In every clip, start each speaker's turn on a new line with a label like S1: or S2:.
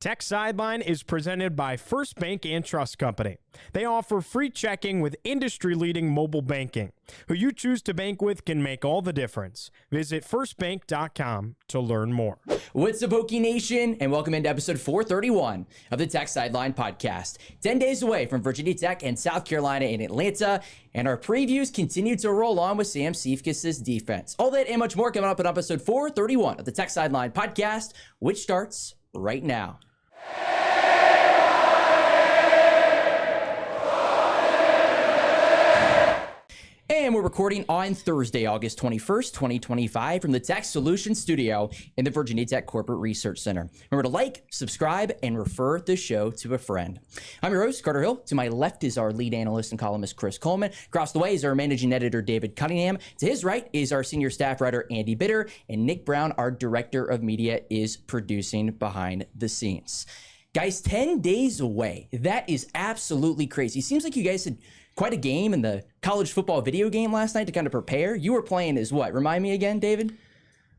S1: Tech Sideline is presented by First Bank and Trust Company. They offer free checking with industry-leading mobile banking. Who you choose to bank with can make all the difference. Visit firstbank.com to learn more.
S2: What's up, Hokie Nation, and welcome into episode 431 of the Tech Sideline podcast. 10 days away from Virginia Tech and South Carolina in Atlanta, and our previews continue to roll on with Sam Siefkes' defense. All that and much more coming up in episode 431 of the Tech Sideline podcast, which starts right now. And we're recording on Thursday, August 21st, 2025 from the Tech Solutions Studio in the Virginia Tech Corporate Research Center. Remember to like, subscribe, and refer the show to a friend. I'm your host, Carter Hill. To my left is our lead analyst and columnist, Chris Coleman. Across the way is our managing editor, David Cunningham. To his right is our senior staff writer, Andy Bitter. And Nick Brown, our director of media, is producing behind the scenes. Guys, 10 days away. That is absolutely crazy. Seems like you guys had quite a game in the college football video game last night to kind of prepare. You were playing as what? Remind me again, David?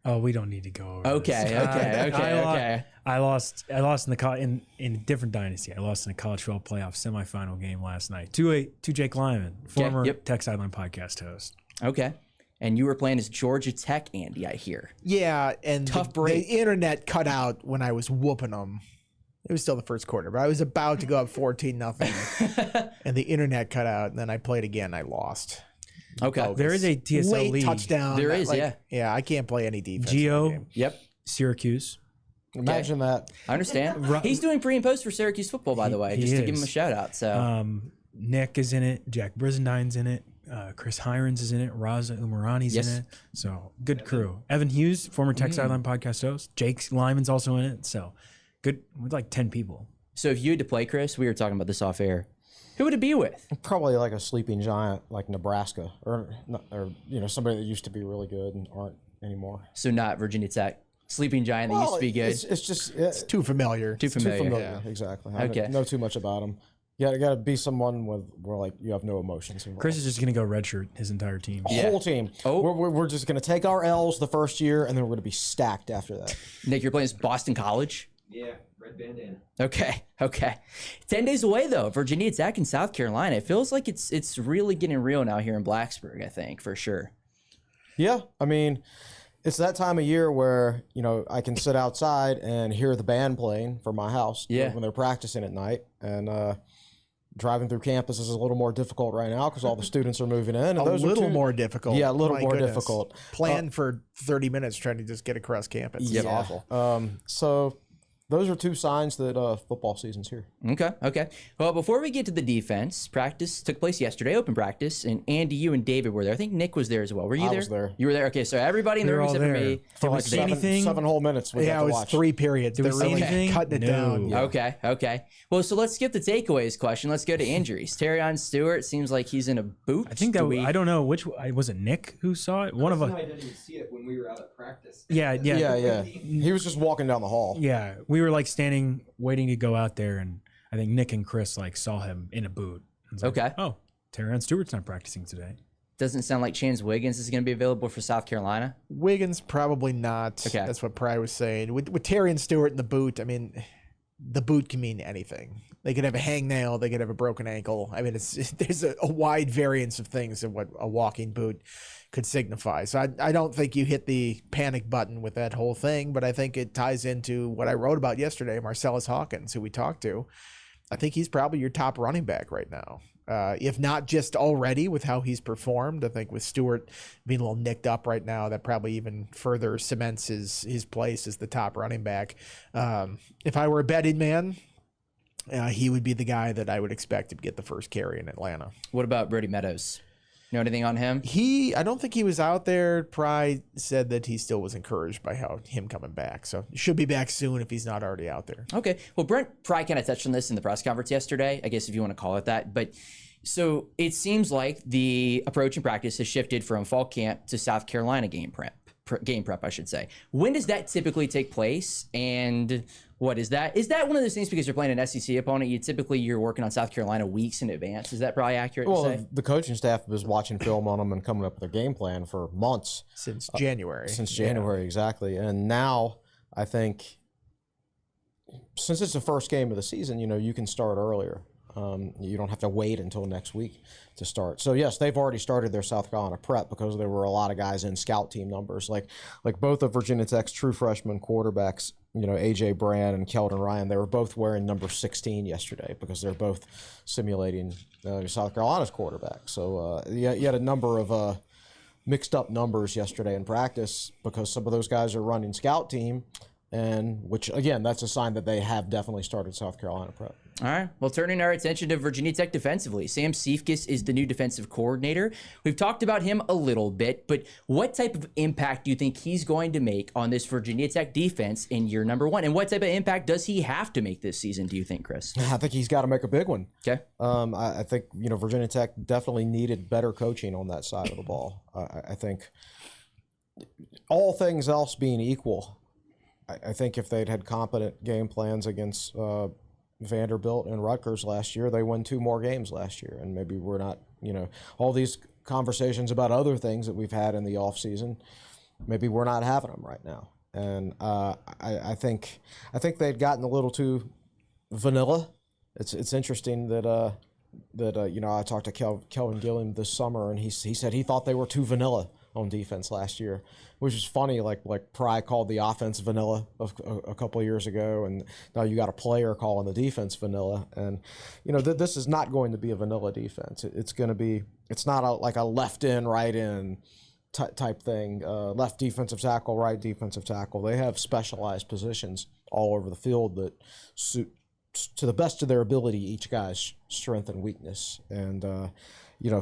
S3: Oh, we don't need to go over
S2: Okay.
S3: I lost in a different dynasty. I lost in a college football playoff semifinal game last night to Jake Lyman, former Tech Sideline podcast host.
S2: Okay. And you were playing as Georgia Tech, Andy, I hear.
S4: Yeah, and
S2: Tough break.
S4: The internet cut out when I was whooping them. It was still the first quarter, but I was about to go up 14-0, and the internet cut out, and then I played again. I lost.
S2: Okay.
S3: There is a TSL
S4: late
S3: league.
S4: touchdown.
S2: There is, yeah.
S4: Yeah, I can't play any defense.
S3: Geo,
S4: in the game.
S2: Yep.
S3: Syracuse.
S5: Imagine that.
S2: I understand. He's doing pre and post for Syracuse football, by the way, just to give him a shout out. So
S3: Nick is in it. Jack Brisendine's in it. Chris Hirons is in it. Raza Umarani's in it. So good crew. Evan Hughes, former Tech Sideline podcast host. Jake Lyman's also in it. So good. With like 10 people.
S2: So if you had to play, Chris, we were talking about this off air, who would it be with?
S5: Probably like a sleeping giant like Nebraska or somebody that used to be really good and aren't anymore.
S2: So not Virginia Tech. Sleeping giant that used to be good.
S4: It's too familiar.
S2: Too familiar.
S5: Yeah, exactly. I
S2: Okay.
S5: don't know too much about them. You got to be someone where like you have no emotions involved.
S3: Chris is just going to go redshirt his entire team.
S5: Whole team.
S2: Oh.
S5: We're just going to take our L's the first year, and then we're going to be stacked after that.
S2: Nick, you're playing as Boston College?
S6: Yeah, red bandana.
S2: Okay. 10 days away, though. Virginia Tech and South Carolina. It feels like it's really getting real now here in Blacksburg, I think, for sure.
S5: Yeah, I mean, it's that time of year where, I can sit outside and hear the band playing from my house when they're practicing at night. And driving through campus is a little more difficult right now because all the students are moving in. And
S4: A little more difficult.
S5: Yeah, a little
S4: My
S5: more
S4: goodness.
S5: difficult.
S4: Plan for 30 minutes trying to just get across campus. It's awful.
S5: So those are two signs that football season's here.
S2: Okay. Well, before we get to the defense, practice took place yesterday, open practice, and Andy, you and David were there. I think Nick was there as well. Were you there?
S5: I was there.
S2: You were there? Okay, so everybody in the
S3: We were
S2: room
S3: all
S2: except for
S3: there.
S2: me.
S5: For like
S3: was anything?
S5: seven whole minutes we
S4: Yeah,
S5: got
S4: it
S5: to
S4: was
S5: watch.
S4: 3 periods.
S3: There
S4: They're
S3: was
S4: really
S3: anything?
S4: cutting it
S3: No.
S4: down. Yeah.
S2: Okay. Well, so let's skip the takeaways question. Let's go to injuries. Terrion Stewart seems like he's in a boot.
S3: I think that I don't know which was it. Nick who saw it. One of us.
S6: I didn't even see it when we were out at practice.
S3: Yeah.
S5: Yeah. He was just walking down the hall.
S3: Yeah, we were like standing, waiting to go out there, and I think Nick and Chris like saw him in a boot. It's like,
S2: Okay.
S3: Oh, Terrion Stewart's not practicing today.
S2: Doesn't sound like Chance Wiggins is going to be available for South Carolina.
S4: Wiggins probably not.
S2: Okay.
S4: That's what Pry was saying. With Terry and Stewart in the boot, I mean, the boot can mean anything. They could have a hangnail. They could have a broken ankle. I mean, there's a wide variance of things of what a walking boot could signify. So I don't think you hit the panic button with that whole thing, but I think it ties into what I wrote about yesterday, Marcellus Hawkins, who we talked to. I think he's probably your top running back right now. If not just already with how he's performed. I think with Stewart being a little nicked up right now, that probably even further cements his place as the top running back. If I were a betting man, he would be the guy that I would expect to get the first carry in Atlanta.
S2: What about Brody Meadows? Know anything on him?
S4: I don't think he was out there. Pry said that he still was encouraged by him coming back. So he should be back soon if he's not already out there.
S2: Okay. Well, Brent Pry kind of touched on this in the press conference yesterday, I guess if you want to call it that. But so it seems like the approach in practice has shifted from fall camp to South Carolina game prep, I should say. When does that typically take place? And what is that? Is that one of those things because you're playing an SEC opponent? You're working on South Carolina weeks in advance. Is that probably accurate to say?
S5: The coaching staff was watching film on them and coming up with a game plan for months.
S4: Since January.
S5: Exactly. And now I think since it's the first game of the season, you can start earlier. You don't have to wait until next week to start. So yes, they've already started their South Carolina prep because there were a lot of guys in scout team numbers, like both of Virginia Tech's true freshman quarterbacks, AJ Brand and Keldon Ryan. They were both wearing number 16 yesterday because they're both simulating South Carolina's quarterback. So you had a number of mixed up numbers yesterday in practice because some of those guys are running scout team, and which again, that's a sign that they have definitely started South Carolina prep.
S2: All right. Well, turning our attention to Virginia Tech defensively, Sam Siefkes is the new defensive coordinator. We've talked about him a little bit, but what type of impact do you think he's going to make on this Virginia Tech defense in year number 1? And what type of impact does he have to make this season, do you think, Chris?
S5: I think he's got to make a big one.
S2: Okay.
S5: I think, Virginia Tech definitely needed better coaching on that side of the ball. I think all things else being equal, I think if they'd had competent game plans against Vanderbilt and Rutgers last year, they won 2 more games last year. And maybe we're not, all these conversations about other things that we've had in the offseason, maybe we're not having them right now. And I think they'd gotten a little too vanilla. It's interesting that I talked to Kelvin Gilliam this summer, and he said he thought they were too vanilla on defense last year, which is funny. Like Pry called the offense vanilla a couple of years ago, and now you got a player calling the defense vanilla. And this is not going to be a vanilla defense. It's not like a left in, right in type thing. Left defensive tackle, right defensive tackle. They have specialized positions all over the field that suit to the best of their ability each guy's strength and weakness. And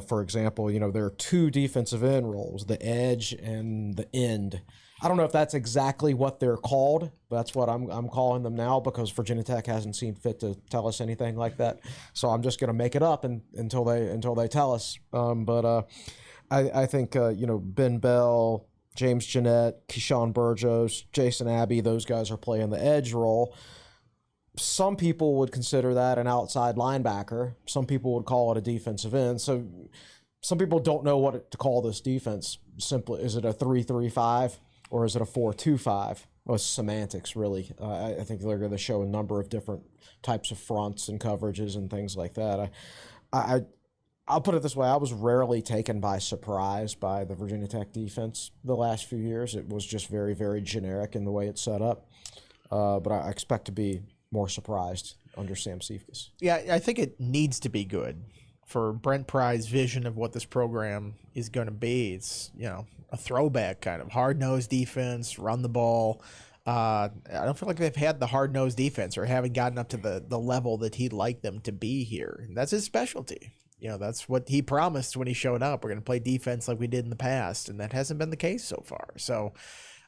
S5: for example, there are 2 defensive end roles, the edge and the end. I don't know if that's exactly what they're called, but that's what I'm calling them now because Virginia Tech hasn't seen fit to tell us anything like that. So I'm just going to make it up until they tell us. I think Ben Bell, James Jeanette, Keyshawn Burgos, Jason Abbey, those guys are playing the edge role. Some people would consider that an outside linebacker. Some people would call it a defensive end. So some people don't know what to call this defense. Simply, is it a 3-3-5 or is it a 4-2-5? Well, it's semantics, really. I think they're going to show a number of different types of fronts and coverages and things like that. I'll put it this way. I was rarely taken by surprise by the Virginia Tech defense the last few years. It was just very, very generic in the way it's set up. But I expect to be more surprised under Sam Siefkes.
S4: Yeah, I think it needs to be good for Brent Pry's vision of what this program is going to be. It's, a throwback kind of hard-nosed defense, run the ball. I don't feel like they've had the hard-nosed defense or haven't gotten up to the level that he'd like them to be here. And that's his specialty. That's what he promised when he showed up. We're going to play defense like we did in the past, and that hasn't been the case so far. So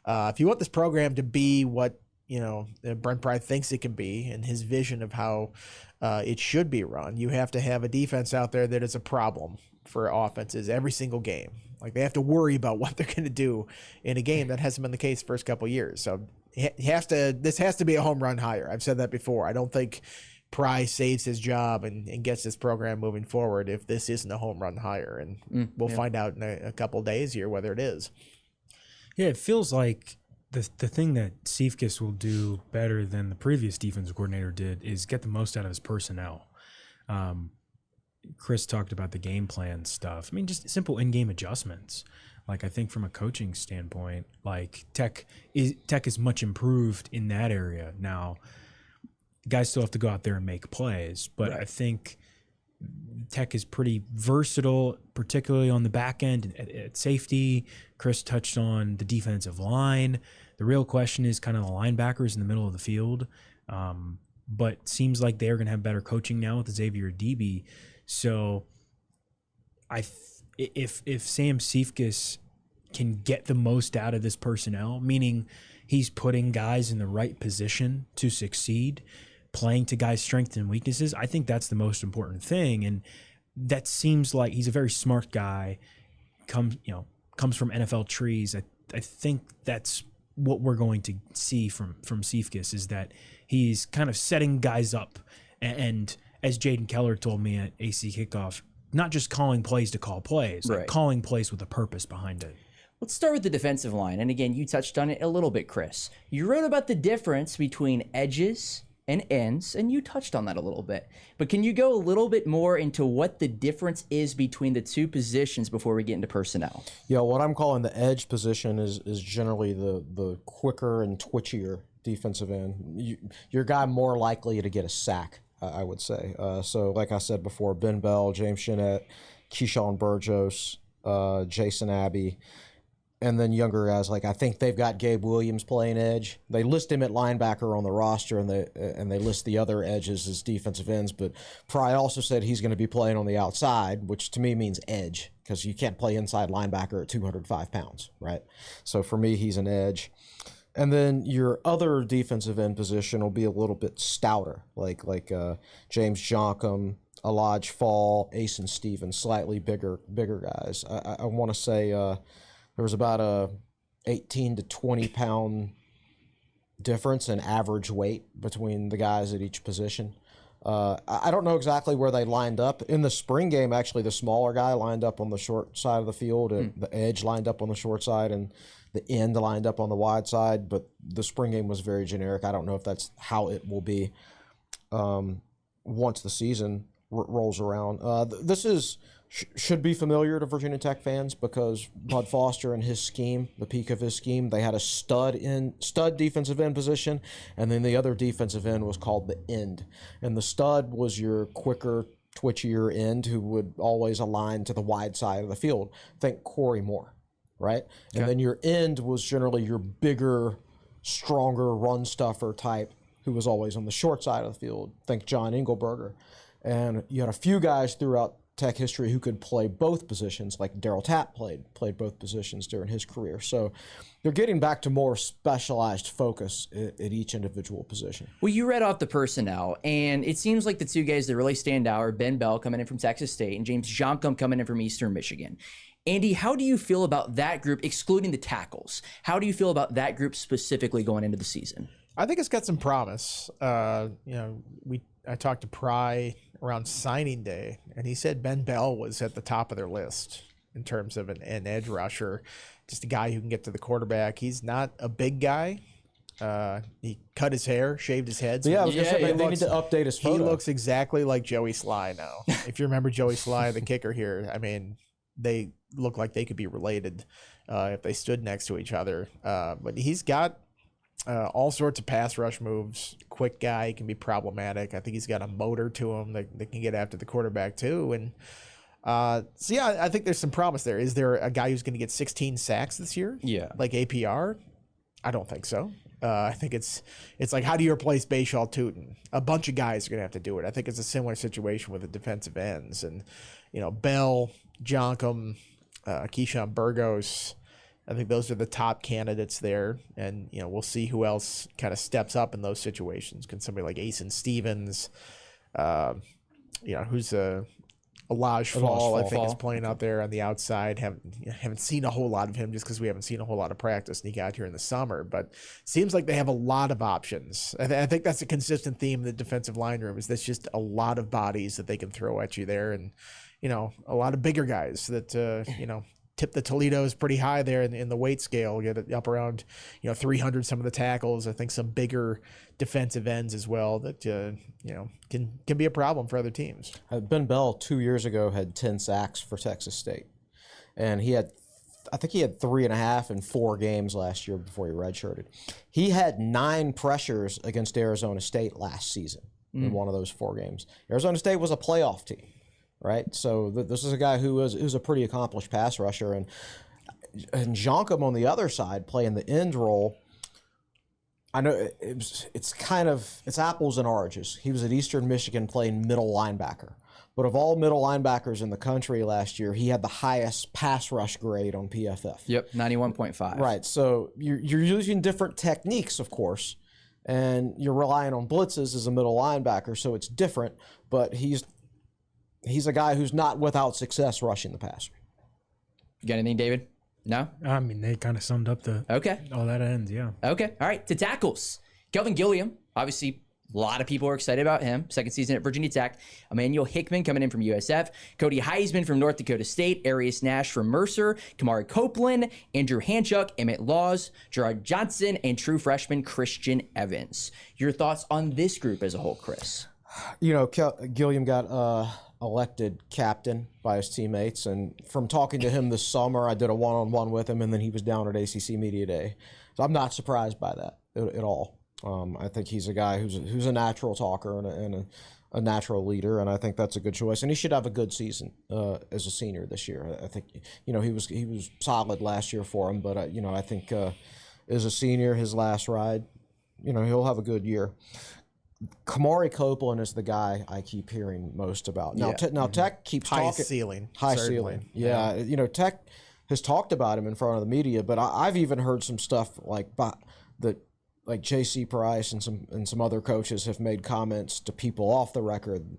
S4: if you want this program to be what Brent Pry thinks it can be and his vision of how it should be run, you have to have a defense out there that is a problem for offenses every single game. Like, they have to worry about what they're going to do in a game. That hasn't been the case the first couple of years. So this has to be a home run hire. I've said that before. I don't think Pry saves his job and gets this program moving forward if this isn't a home run hire. And we'll find out in a couple of days here whether it is.
S3: Yeah, it feels like the thing that Siefkes will do better than the previous defensive coordinator did is get the most out of his personnel. Chris talked about the game plan stuff. I mean, just simple in-game adjustments. Like, I think from a coaching standpoint, like Tech is much improved in that area. Now, guys still have to go out there and make plays, but right. I think Tech is pretty versatile, particularly on the back end at safety. Chris touched on the defensive line. The real question is kind of the linebackers in the middle of the field. But seems like they're going to have better coaching now with Xavier Debe. So if Sam Siefkes can get the most out of this personnel, meaning he's putting guys in the right position to succeed, playing to guys' strengths and weaknesses, I think that's the most important thing. And that seems like he's a very smart guy, comes from NFL trees. I think that's what we're going to see from Siefkes, is that he's kind of setting guys up. And as Jaden Keller told me at AC Kickoff, not just calling plays to call plays,
S2: right.
S3: Like calling plays with a purpose behind it.
S2: Let's start with the defensive line. And again, you touched on it a little bit, Chris. You wrote about the difference between edges and ends, and you touched on that a little bit. But can you go a little bit more into what the difference is between the two positions before we get into personnel?
S5: Yeah, what I'm calling the edge position is generally the quicker and twitchier defensive end. Your guy more likely to get a sack, I would say. So like I said before, Ben Bell, James Jeanette, Keyshawn Burgos, Jason Abbey, and then younger guys, like I think they've got Gabe Williams playing edge. They list him at linebacker on the roster, and they list the other edges as defensive ends. But Pry also said he's going to be playing on the outside, which to me means edge, because you can't play inside linebacker at 205 pounds, right? So for me, he's an edge. And then your other defensive end position will be a little bit stouter, like James Joncom, Elijah Fall, Asen Stevens, slightly bigger guys. I want to say there was about a 18 to 20 pound difference in average weight between the guys at each position. I don't know exactly where they lined up. In the spring game, actually, the smaller guy lined up on the short side of the field, and the edge lined up on the short side, and the end lined up on the wide side. But the spring game was very generic. I don't know if that's how it will be once the season rolls around. This should be familiar to Virginia Tech fans, because Bud Foster and his scheme, the peak of his scheme, they had a stud defensive end position, and then the other defensive end was called the end. And the stud was your quicker, twitchier end who would always align to the wide side of the field. Think Corey Moore, right? Okay. And then your end was generally your bigger, stronger run stuffer type who was always on the short side of the field. Think John Engelberger. And you had a few guys throughout Tech history who could play both positions, like Darryl Tapp played both positions during his career. So they're getting back to more specialized focus at each individual position.
S2: Well, you read off the personnel, and it seems like the two guys that really stand out are Ben Bell coming in from Texas State and James Joncom coming in from Eastern Michigan. Andy, how do you feel about that group, excluding the tackles? How do you feel about that group specifically going into the season?
S4: I think it's got some promise. I talked to Pry around signing day, and he said Ben Bell was at the top of their list in terms of an edge rusher, just a guy who can get to the quarterback. He's not a big guy. He cut his hair, shaved his head. So
S5: yeah, I was going to say, they need to update his photo.
S4: He looks exactly like Joey Sly now. If you remember Joey Sly, the kicker here, I mean, they look like they could be related if they stood next to each other. But he's got all sorts of pass rush moves. Quick guy, he can be problematic. I think he's got a motor to him that can get after the quarterback too. And so yeah, I think there's some promise there. Is there a guy who's going to get 16 sacks this year?
S2: Yeah,
S4: like APR? I don't think so. I think it's like, how do you replace Bashaw Tootin? A bunch of guys are going to have to do it. I think it's a similar situation with the defensive ends, and Bell, Joncom, Keyshawn Burgos. I think those are the top candidates there, and we'll see who else kind of steps up in those situations. Can somebody like Asen Stevens, who's Elijah Fall, I think is playing out there on the outside. Haven't seen a whole lot of him just because we haven't seen a whole lot of practice, and he got here in the summer. But seems like they have a lot of options. I think that's a consistent theme in the defensive line room. Is that's just a lot of bodies that they can throw at you there, and a lot of bigger guys that tip the Toledo's pretty high there in the weight scale. Get it up around 300 some of the tackles. I think some bigger defensive ends as well that can be a problem for other teams.
S5: Ben Bell 2 years ago had 10 sacks for Texas State, and I think he had 3.5 in 4 games last year before he redshirted. He had 9 pressures against Arizona State last season in one of those 4 games. Arizona State was a playoff team. Right, so this is a guy who's a pretty accomplished pass rusher, and Joncom on the other side playing the end role. I know it's apples and oranges. He was at Eastern Michigan playing middle linebacker, but of all middle linebackers in the country last year, he had the highest pass rush grade on PFF.
S2: Yep, 91.5.
S5: Right, so you're using different techniques, of course, and you're relying on blitzes as a middle linebacker, so it's different, but he's a guy who's not without success rushing the passer.
S2: You got anything, David? No?
S3: I mean, they kind of summed up all that ends, yeah.
S2: Okay. All right. To tackles. Kelvin Gilliam, obviously A lot of people are excited about him. Second season at Virginia Tech. Emmanuel Hickman coming in from USF. Cody Heisman from North Dakota State. Arius Nash from Mercer. Kamari Copeland. Andrew Hanchuk. Emmett Laws. Gerard Johnson. And true freshman Christian Evans. Your thoughts on this group as a whole, Chris?
S5: You know, Gilliam got elected captain by his teammates, and from talking to him this summer, I did a one-on-one with him, and then he was down at ACC Media Day. So I'm not surprised by that at all. I think he's a guy who's a natural talker and a natural leader, and I think that's a good choice. And he should have a good season as a senior this year. I think, you know, he was solid last year for him, but you know, I think as a senior, his last ride, you know, he'll have a good year. Kamari Copeland is the guy I keep hearing most about. Now, Tech keeps
S4: high
S5: talking
S4: ceiling,
S5: high
S4: certainly.
S5: ceiling. Yeah, you know, Tech has talked about him in front of the media, but I've even heard some stuff like J.C. Price and some other coaches have made comments to people off the record,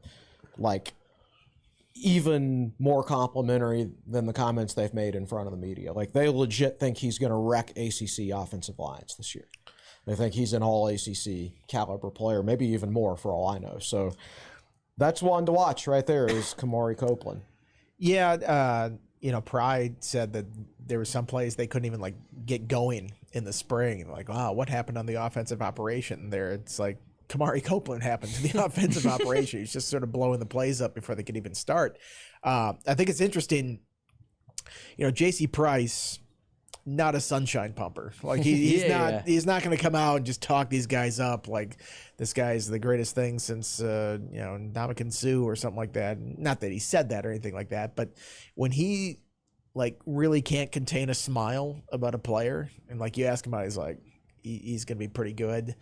S5: like even more complimentary than the comments they've made in front of the media. Like they legit think he's going to wreck ACC offensive lines this year. They think he's an all ACC caliber player, maybe even more for all I know. So that's one to watch right there is Kamari Copeland.
S4: Yeah, you know, Pride said that there were some plays they couldn't even like get going in the spring. Like, wow, what happened on the offensive operation there? It's like Kamari Copeland happened to the offensive operation. He's just sort of blowing the plays up before they could even start. I think it's interesting, you know, J.C. Price, not a sunshine pumper. Like he's not going to come out and just talk these guys up like this guy's the greatest thing since you know, Ndamukong Suh or something like that. Not that he said that or anything like that, but when he like really can't contain a smile about a player and like you ask him about, he's like he's going to be pretty good.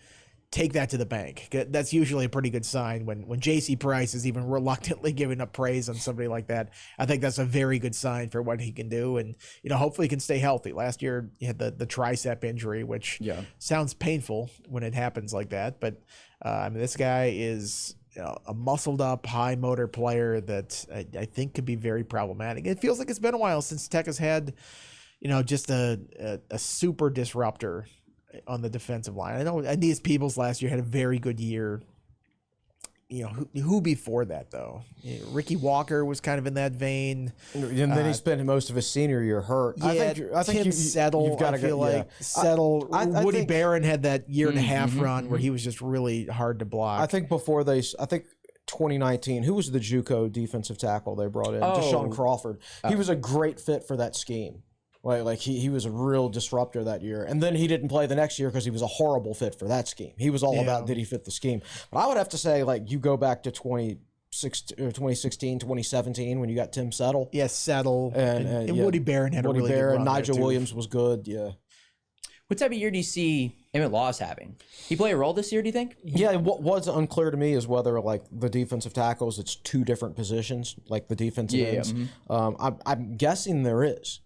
S4: Take that to the bank. That's usually a pretty good sign when J.C. Price is even reluctantly giving up praise on somebody like that. I think that's a very good sign for what he can do, and you know, hopefully he can stay healthy. Last year he had the tricep injury, which sounds painful when it happens like that, but I mean, this guy is a muscled up, high motor player that I think could be very problematic. It feels like it's been a while since Tech has had, you know, just a super disruptor on the defensive line. I know Aeneas Peebles last year had a very good year. You know, who before that though? You know, Ricky Walker was kind of in that vein.
S5: And then he spent most of his senior year hurt.
S4: Yeah, I think Tim Settle.
S5: You've got to
S4: feel like Settle. Woody think, Barron had that year and a half run where he was just really hard to block.
S5: I think 2019, who was the JUCO defensive tackle they brought in? Deshaun Crawford. He was a great fit for that scheme. Like he was a real disruptor that year. And then he didn't play the next year because he was a horrible fit for that scheme. He was all about did he fit the scheme. But I would have to say, like, you go back to 2016, 2017 when you got Tim Settle.
S4: Yes, Settle. And Woody Barron had a really good run.
S5: Nigel Williams was good,
S2: What type of year do you see Emmett Laws having? He play a role this year, do you think?
S5: Yeah, what was unclear to me is whether, like, the defensive tackles, it's two different positions, like the defensive ends. I'm guessing there is.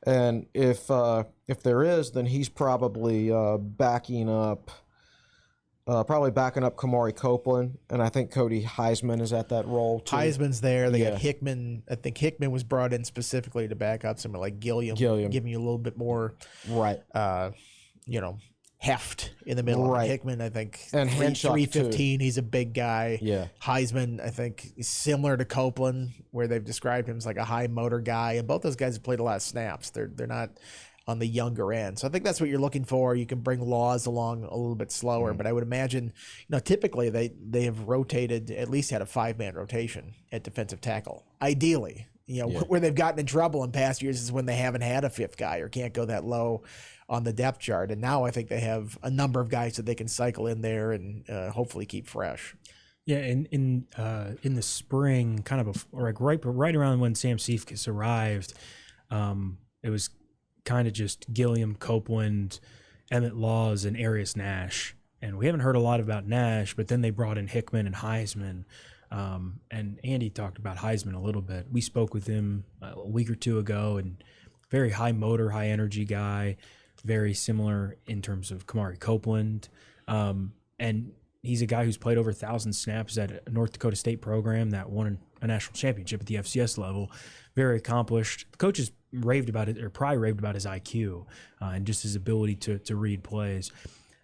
S5: And if there is, then he's probably backing up Kamari Copeland, and I think Cody Heisman is at that role too.
S4: Heisman's there. They got Hickman. I think Hickman was brought in specifically to back up someone like Gilliam, giving you a little bit more, you know, heft in the middle.
S5: Right.
S4: Hickman, I think,
S5: and
S4: 315. He's a big guy.
S5: Yeah.
S4: Heisman, I think, is similar to Copeland, where they've described him as like a high motor guy, and both those guys have played a lot of snaps. They're not on the younger end, so I think that's what you're looking for. You can bring Laws along a little bit slower, but I would imagine, you know, typically they have rotated, at least had a 5-man rotation at defensive tackle. Ideally, you know, where they've gotten in trouble in past years is when they haven't had a fifth guy or can't go that low on the depth chart. And now I think they have a number of guys that they can cycle in there and hopefully keep fresh.
S3: Yeah, in the spring, kind of like right around when Sam Siefkes arrived, it was kind of just Gilliam, Copeland, Emmett Laws, and Arius Nash. And we haven't heard a lot about Nash, but then they brought in Hickman and Heisman. And Andy talked about Heisman a little bit. We spoke with him a week or two ago, and very high motor, high energy guy, very similar in terms of Kamari Copeland. And he's a guy who's played over 1,000 snaps at a North Dakota State program that won a national championship at the FCS level. Very accomplished. The coaches raved about it, or probably raved about his IQ and just his ability to read plays.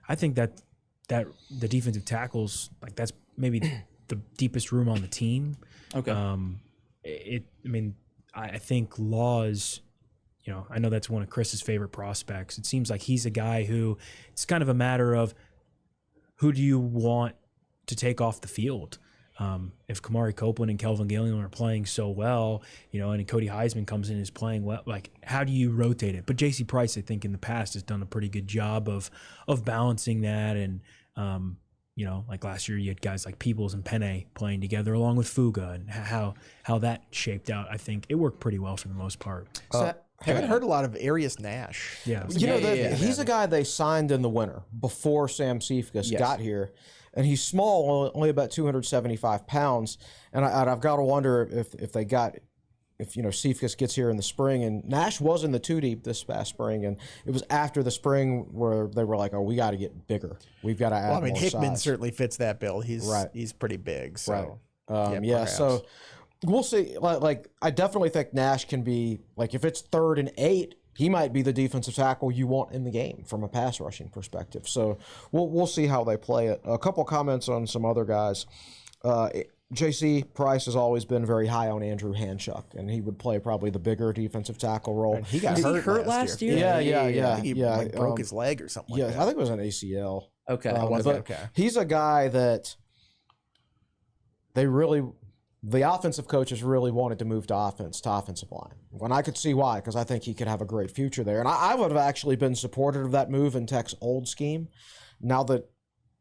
S3: I think that that the defensive tackles, like that's maybe the deepest room on the team.
S2: Okay.
S3: I think Laws, I know that's one of Chris's favorite prospects. It seems like he's a guy who it's kind of a matter of who do you want to take off the field. If Kamari Copeland and Kelvin Gilliam are playing so well, and Cody Heisman comes in and is playing well, like how do you rotate it? But J.C. Price, I think in the past has done a pretty good job of balancing that. And, like last year you had guys like Peoples and Penne playing together along with Fuga, and how that shaped out. I think it worked pretty well for the most part.
S4: I haven't heard a lot of Arius Nash.
S3: Yeah.
S5: He's a guy they signed in the winter before Sam Siefkes got here. And he's small, only about 275 pounds. And I've got to wonder if Siefkes gets here in the spring. And Nash was in the 2-deep this past spring. And it was after the spring where they were like, oh, we got to get bigger. We've got to add more
S4: Hickman
S5: size.
S4: certainly fits that bill. He's pretty big. So,
S5: right. So we'll see. Like, I definitely think Nash can be, like, if it's 3rd and 8, he might be the defensive tackle you want in the game from a pass rushing perspective. So we'll see how they play it. A couple comments on some other guys. J.C. Price has always been very high on Andrew Hanchuk, and he would play probably the bigger defensive tackle role.
S4: And he got hurt last year.
S5: Yeah.
S4: I think he broke his leg or something.
S5: I think it was an ACL.
S2: Okay.
S4: Okay.
S5: He's a guy that the offensive coaches really wanted to move to offensive line. And I could see why, because I think he could have a great future there. And I would have actually been supportive of that move in Tech's old scheme. Now that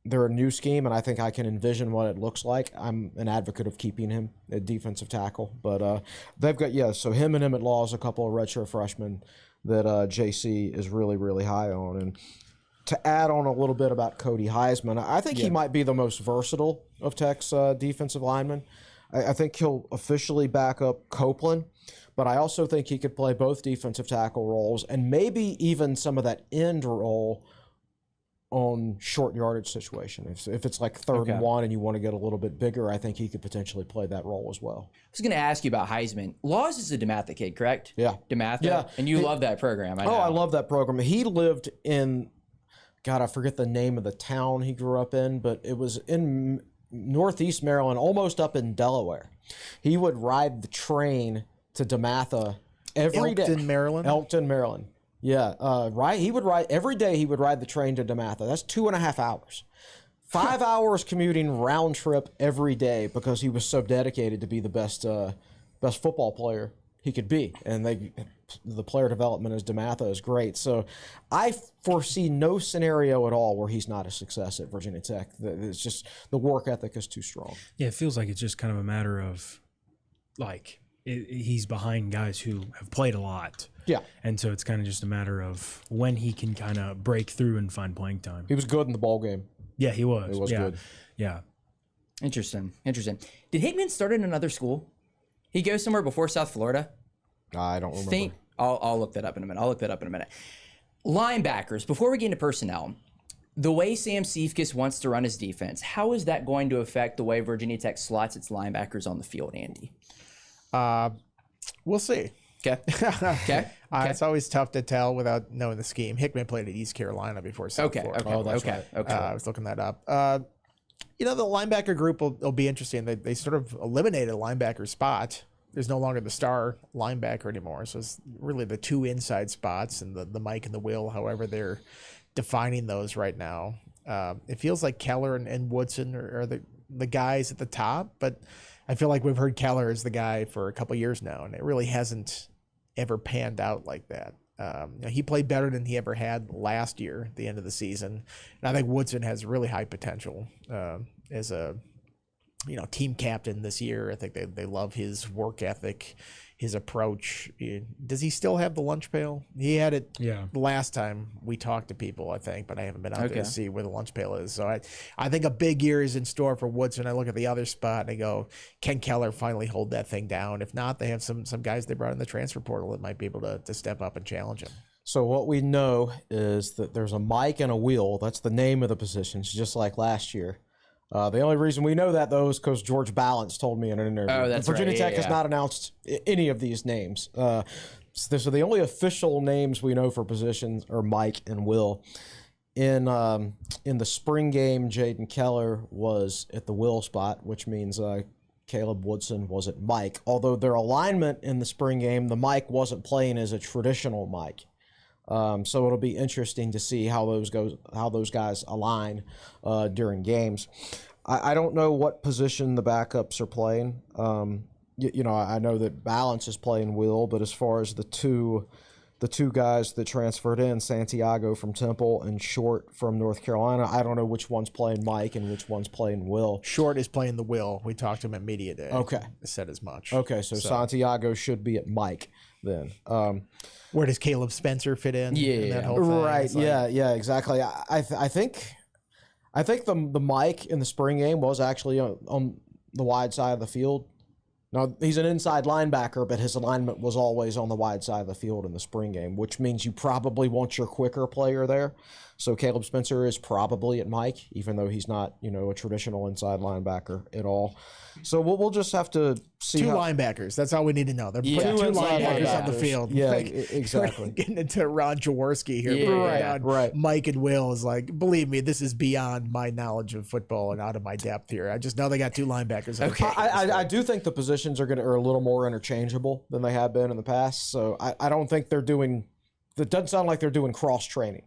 S5: they're a new scheme, and I think I can envision what it looks like, I'm an advocate of keeping him at defensive tackle. But they've got, so him and Emmett Law is a couple of redshirt freshmen that JC is really, really high on. And to add on a little bit about Cody Heisman, I think he might be the most versatile of Tech's defensive linemen. I think he'll officially back up Copeland, but I also think he could play both defensive tackle roles and maybe even some of that end role on short yardage situation. If it's like 3rd and 1 and you want to get a little bit bigger, I think he could potentially play that role as well.
S2: I was going to ask you about Heisman. Laws is a DeMatha kid, correct?
S5: Yeah.
S2: DeMatha?
S5: Yeah.
S2: And you love that program, I know.
S5: Oh, I love that program. He lived in, God, I forget the name of the town he grew up in, but it was in Northeast Maryland, almost up in Delaware. He would ride the train to DeMatha every day. Elkton, Maryland. Yeah, right. He would ride every day. He would ride the train to DeMatha. That's 2.5 hours. 5 hours commuting round trip every day because he was so dedicated to be the best football player he could be. And the player development as DeMatha is great. So I foresee no scenario at all where he's not a success at Virginia Tech. It's just the work ethic is too strong.
S3: Yeah, it feels like it's just kind of a matter of he's behind guys who have played a lot.
S5: Yeah.
S3: And so it's kind of just a matter of when he can kind of break through and find playing time.
S5: He was good in the ball game.
S3: Yeah, he was.
S5: He was good.
S3: Yeah.
S2: Interesting. Did Hickman start in another school? He goes somewhere before South Florida?
S5: I don't remember.
S2: I'll look that up in a minute. Linebackers, before we get into personnel, the way Sam Siefkes wants to run his defense, how is that going to affect the way Virginia Tech slots its linebackers on the field, Andy?
S4: We'll see.
S2: Okay.
S4: It's always tough to tell without knowing the scheme. Hickman played at East Carolina before South Florida.
S2: Okay.
S4: I was looking that up. The linebacker group will be interesting. They sort of eliminated a linebacker spot. There's no longer the star linebacker anymore. So it's really the 2 inside spots and the Mike and the Will, however they're defining those right now. It feels like Keller and Woodson are the guys at the top, but I feel like we've heard Keller as the guy for a couple years now, and it really hasn't ever panned out like that. He played better than he ever had last year at the end of the season. And I think Woodson has really high potential as a team captain this year. I think they love his work ethic, his approach. Does he still have the lunch pail? He had it the last time we talked to people, I think, but I haven't been out there to see where the lunch pail is. So I think a big year is in store for Woodson. I look at the other spot and I go, can Keller finally hold that thing down? If not, they have some guys they brought in the transfer portal that might be able to step up and challenge him.
S5: So what we know is that there's a Mike and a Will. That's the name of the positions, just like last year. The only reason we know that, though, is because George Balance told me in an interview.
S2: Oh, that's
S5: Virginia
S2: right.
S5: Tech has not announced any of these names. So the only official names we know for positions are Mike and Will. in the spring game, Jaden Keller was at the will spot, which means Caleb Woodson was at Mike. Although their alignment in the spring game, the Mike wasn't playing as a traditional Mike. So it'll be interesting to see how those guys align during games. I don't know what position the backups are playing. I know that Balance is playing Will, but as far as the two guys that transferred in, Santiago from Temple and Short from North Carolina, I don't know which one's playing Mike and which one's playing Will.
S4: Short is playing the Will. We talked to him at Media Day.
S5: Okay.
S4: Said as much.
S5: Okay, so Santiago should be at Mike then.
S4: Where does Caleb Spencer fit in? In that whole thing?
S5: Right. Yeah, exactly. I think the Mike in the spring game was actually on the wide side of the field. Now, he's an inside linebacker, but his alignment was always on the wide side of the field in the spring game, which means you probably want your quicker player there. So Caleb Spencer is probably at Mike, even though he's not, a traditional inside linebacker at all. So we'll just have to see.
S4: Two linebackers. That's all we need to know. They're putting two linebackers on the field.
S5: Yeah, exactly.
S4: Getting into Ron Jaworski here.
S5: Right.
S4: Mike and Will is like, believe me, this is beyond my knowledge of football and out of my depth here. I just know they got two linebackers.
S5: Okay. I do think the positions are a little more interchangeable than they have been in the past. So I don't think they're doing. It doesn't sound like they're doing cross training.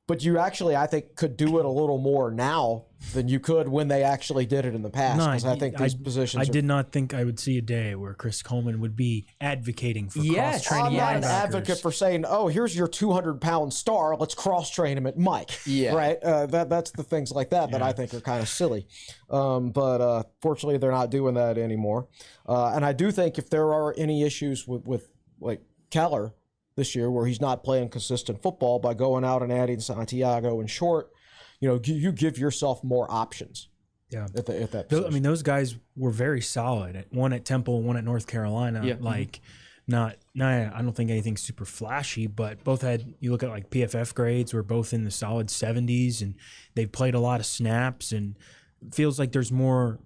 S5: But you actually, I think, could do it a little more now than you could when they actually did it in the past. Because I think these positions.
S3: I did not think I would see a day where Chris Coleman would be advocating for cross-training.
S5: I'm not an advocate for saying, "Oh, here's your 200-pound star. Let's cross-train him at Mike."
S2: Yeah,
S5: right. That's the things like that I think are kind of silly. But fortunately, they're not doing that anymore. And I do think if there are any issues with like Keller this year where he's not playing consistent football, by going out and adding Santiago and Short, you give yourself more options.
S3: Yeah,
S5: at that position.
S3: Those guys were very solid. One at Temple, one at North Carolina. Yeah. I don't think anything super flashy, but both had. You look at like PFF grades, were both in the solid 70s, and they played a lot of snaps. And it feels like there's more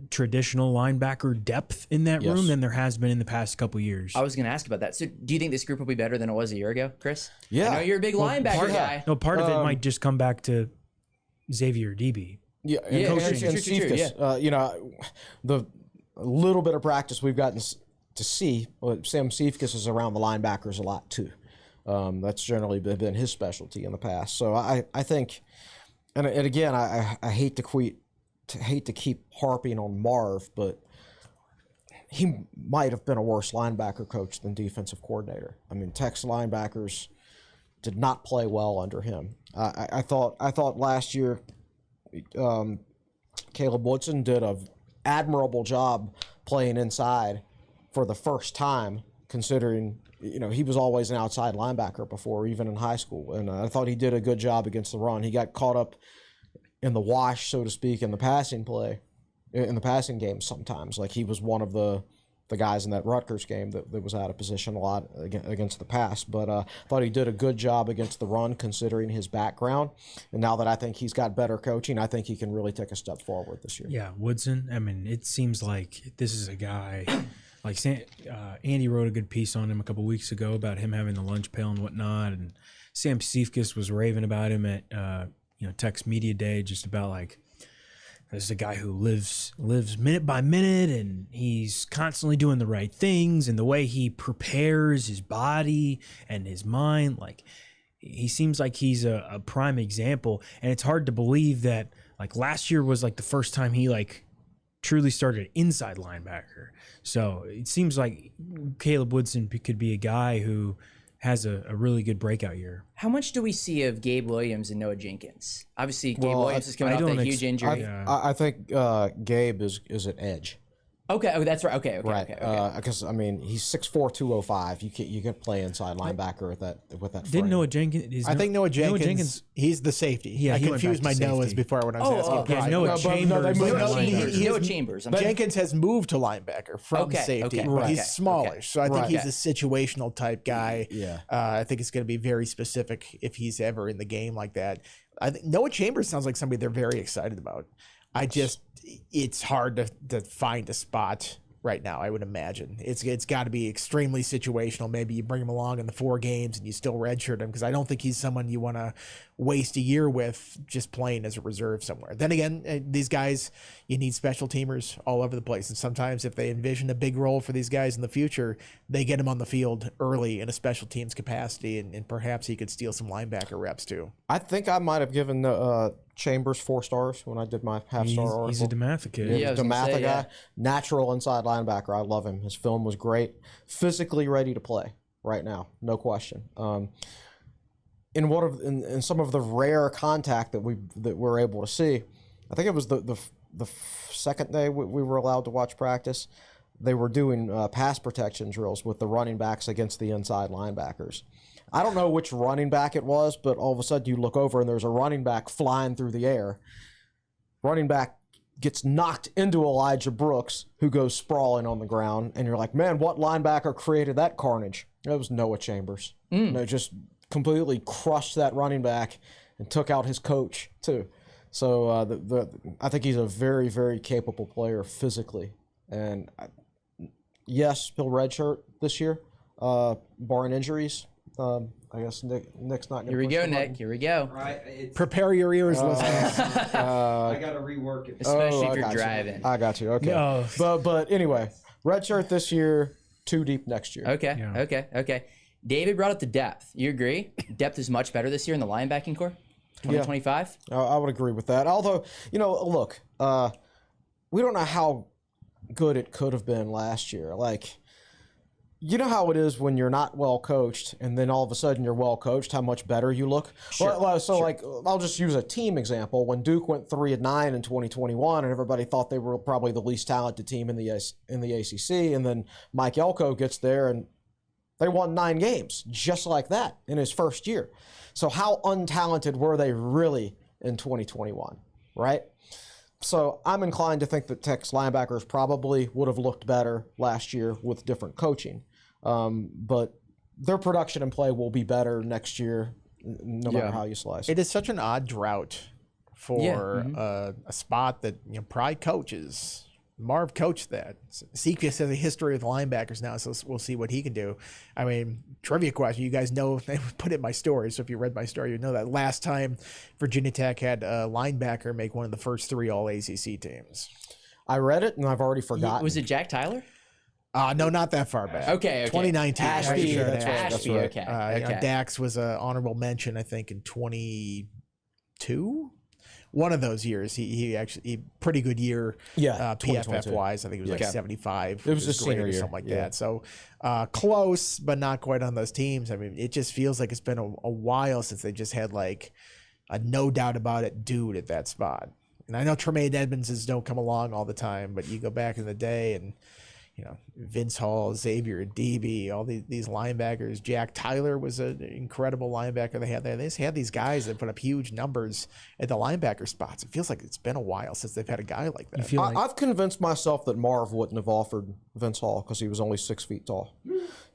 S3: traditional linebacker depth in that room than there has been in the past couple years.
S2: I was going to ask about that. So do you think this group will be better than it was a year ago, Chris?
S5: Yeah.
S2: I know you're a big linebacker guy.
S3: No, part of it might just come back to Xavier DB.
S5: Yeah, and coaching and Siefkes. The little bit of practice we've gotten to see, Sam Siefkes is around the linebackers a lot too. That's generally been his specialty in the past. So I think, and again, I hate to keep harping on Marv, but he might have been a worse linebacker coach than defensive coordinator. I mean, Tech's linebackers did not play well under him. I thought last year Caleb Woodson did an admirable job playing inside for the first time, considering he was always an outside linebacker before, even in high school. And I thought he did a good job against the run. He got caught up in the wash, so to speak, in the passing game sometimes. Like he was one of the guys in that Rutgers game that was out of position a lot against the pass. But I thought he did a good job against the run considering his background. And now that I think he's got better coaching, I think he can really take a step forward this year.
S3: Yeah, Woodson, it seems like this is a guy like Andy wrote a good piece on him a couple weeks ago about him having the lunch pail and whatnot. And Sam Siefkes was raving about him at Tech's Media Day, just about like, this is a guy who lives minute by minute, and he's constantly doing the right things, and the way he prepares his body and his mind, like he seems like he's a prime example. And it's hard to believe that like last year was like the first time he like truly started inside linebacker. So it seems like Caleb Woodson could be a guy who has a really good breakout year.
S2: How much do we see of Gabe Williams and Noah Jenkins? Obviously, Gabe Williams is coming off that huge injury.
S5: I think Gabe is at edge.
S2: Okay, that's right. Okay.
S5: Because he's 6'4", 205. You can play inside linebacker with that.
S3: Didn't
S5: frame.
S3: Noah Jenkins?
S4: I think Noah Jenkins. He's the safety.
S3: Yeah,
S4: I confused my Noahs before when I was asking.
S3: Yeah, Noah Chambers.
S4: Jenkins has moved to linebacker from safety, but he's smallish. So I think he's a situational type guy.
S5: Yeah.
S4: I think it's going to be very specific if he's ever in the game like that. I think Noah Chambers sounds like somebody they're very excited about. It's hard to find a spot right now, I would imagine. It's got to be extremely situational. Maybe you bring him along in the 4 games and you still redshirt him, because I don't think he's someone you want to waste a year with just playing as a reserve somewhere. Then again, these guys, you need special teamers all over the place. And sometimes if they envision a big role for these guys in the future, they get him on the field early in a special teams capacity, and perhaps he could steal some linebacker reps too.
S5: I think I might have given Chambers 4 stars when I did my half-star article.
S3: He's a DeMatha kid.
S2: Yeah, I was gonna
S5: DeMatha
S2: say,
S5: guy,
S2: yeah.
S5: natural inside linebacker. I love him. His film was great. Physically ready to play right now, no question. In some of the rare contact that we're able to see, I think it was the second day we were allowed to watch practice. They were doing pass protection drills with the running backs against the inside linebackers. I don't know which running back it was, but all of a sudden you look over and there's a running back flying through the air. Running back gets knocked into Elijah Brooks, who goes sprawling on the ground, and you're like, man, what linebacker created that carnage? It was Noah Chambers. Just completely crushed that running back and took out his coach too. So I think he's a very, very capable player physically. And yes, he'll redshirt this year, barring injuries. I guess Nick's not going to.
S2: Here we go, Nick. Here we go.
S6: Right.
S4: Prepare your ears, listeners.
S6: I got to rework it.
S2: Especially if you're
S5: got you.
S2: driving.
S5: I got you. Okay.
S3: No.
S5: But anyway, redshirt this year, 2 deep next year.
S2: Okay.
S3: Yeah.
S2: Okay. David brought up the depth. You agree? Depth is much better this year in the linebacking core? 2025?
S5: I would agree with that. Although, look, we don't know how good it could have been last year. Like, you know how it is when you're not well coached and then all of a sudden you're well coached, how much better you look?
S2: Sure.
S5: Like, I'll just use a team example. When Duke went 3-9 in 2021 and everybody thought they were probably the least talented team in the ACC, and then Mike Elko gets there and they won 9 games just like that in his first year. So how untalented were they really in 2021, right? So I'm inclined to think that Tech's linebackers probably would have looked better last year with different coaching. But their production and play will be better next year, no matter how you slice it.
S4: It is such an odd drought for a spot that Pride coaches. Marv coached that. Siefkes has a history with linebackers now, so we'll see what he can do. I mean, trivia question. You guys know, they put it in my story, so if you read my story, you know that last time Virginia Tech had a linebacker make one of the first 3 All-ACC teams.
S5: I read it, and I've already forgotten.
S2: Was it Jack Tyler?
S4: No, not that far back.
S2: Okay.
S4: 2019.
S2: Ashby,
S4: Sure,
S5: that's right.
S2: Ashby,
S5: That's right.
S2: okay.
S4: Dax was an honorable mention, I think, in 22. One of those years, he actually pretty good year.
S5: Yeah,
S4: PFF wise, I think it was like 75.
S5: It was his
S4: grade
S5: senior
S4: or
S5: year,
S4: something like
S5: yeah.
S4: that. So close, but not quite on those teams. I mean, it just feels like it's been a while since they just had like a no doubt about it dude at that spot. And I know Tremaine Edmonds don't come along all the time, but you go back in the day and Vince Hall, Xavier Deeby, all these linebackers. Jack Tyler was an incredible linebacker they had there. They just had these guys that put up huge numbers at the linebacker spots. It feels like it's been a while since they've had a guy like that.
S5: I've convinced myself that Marv wouldn't have offered Vince Hall because he was only 6 feet tall.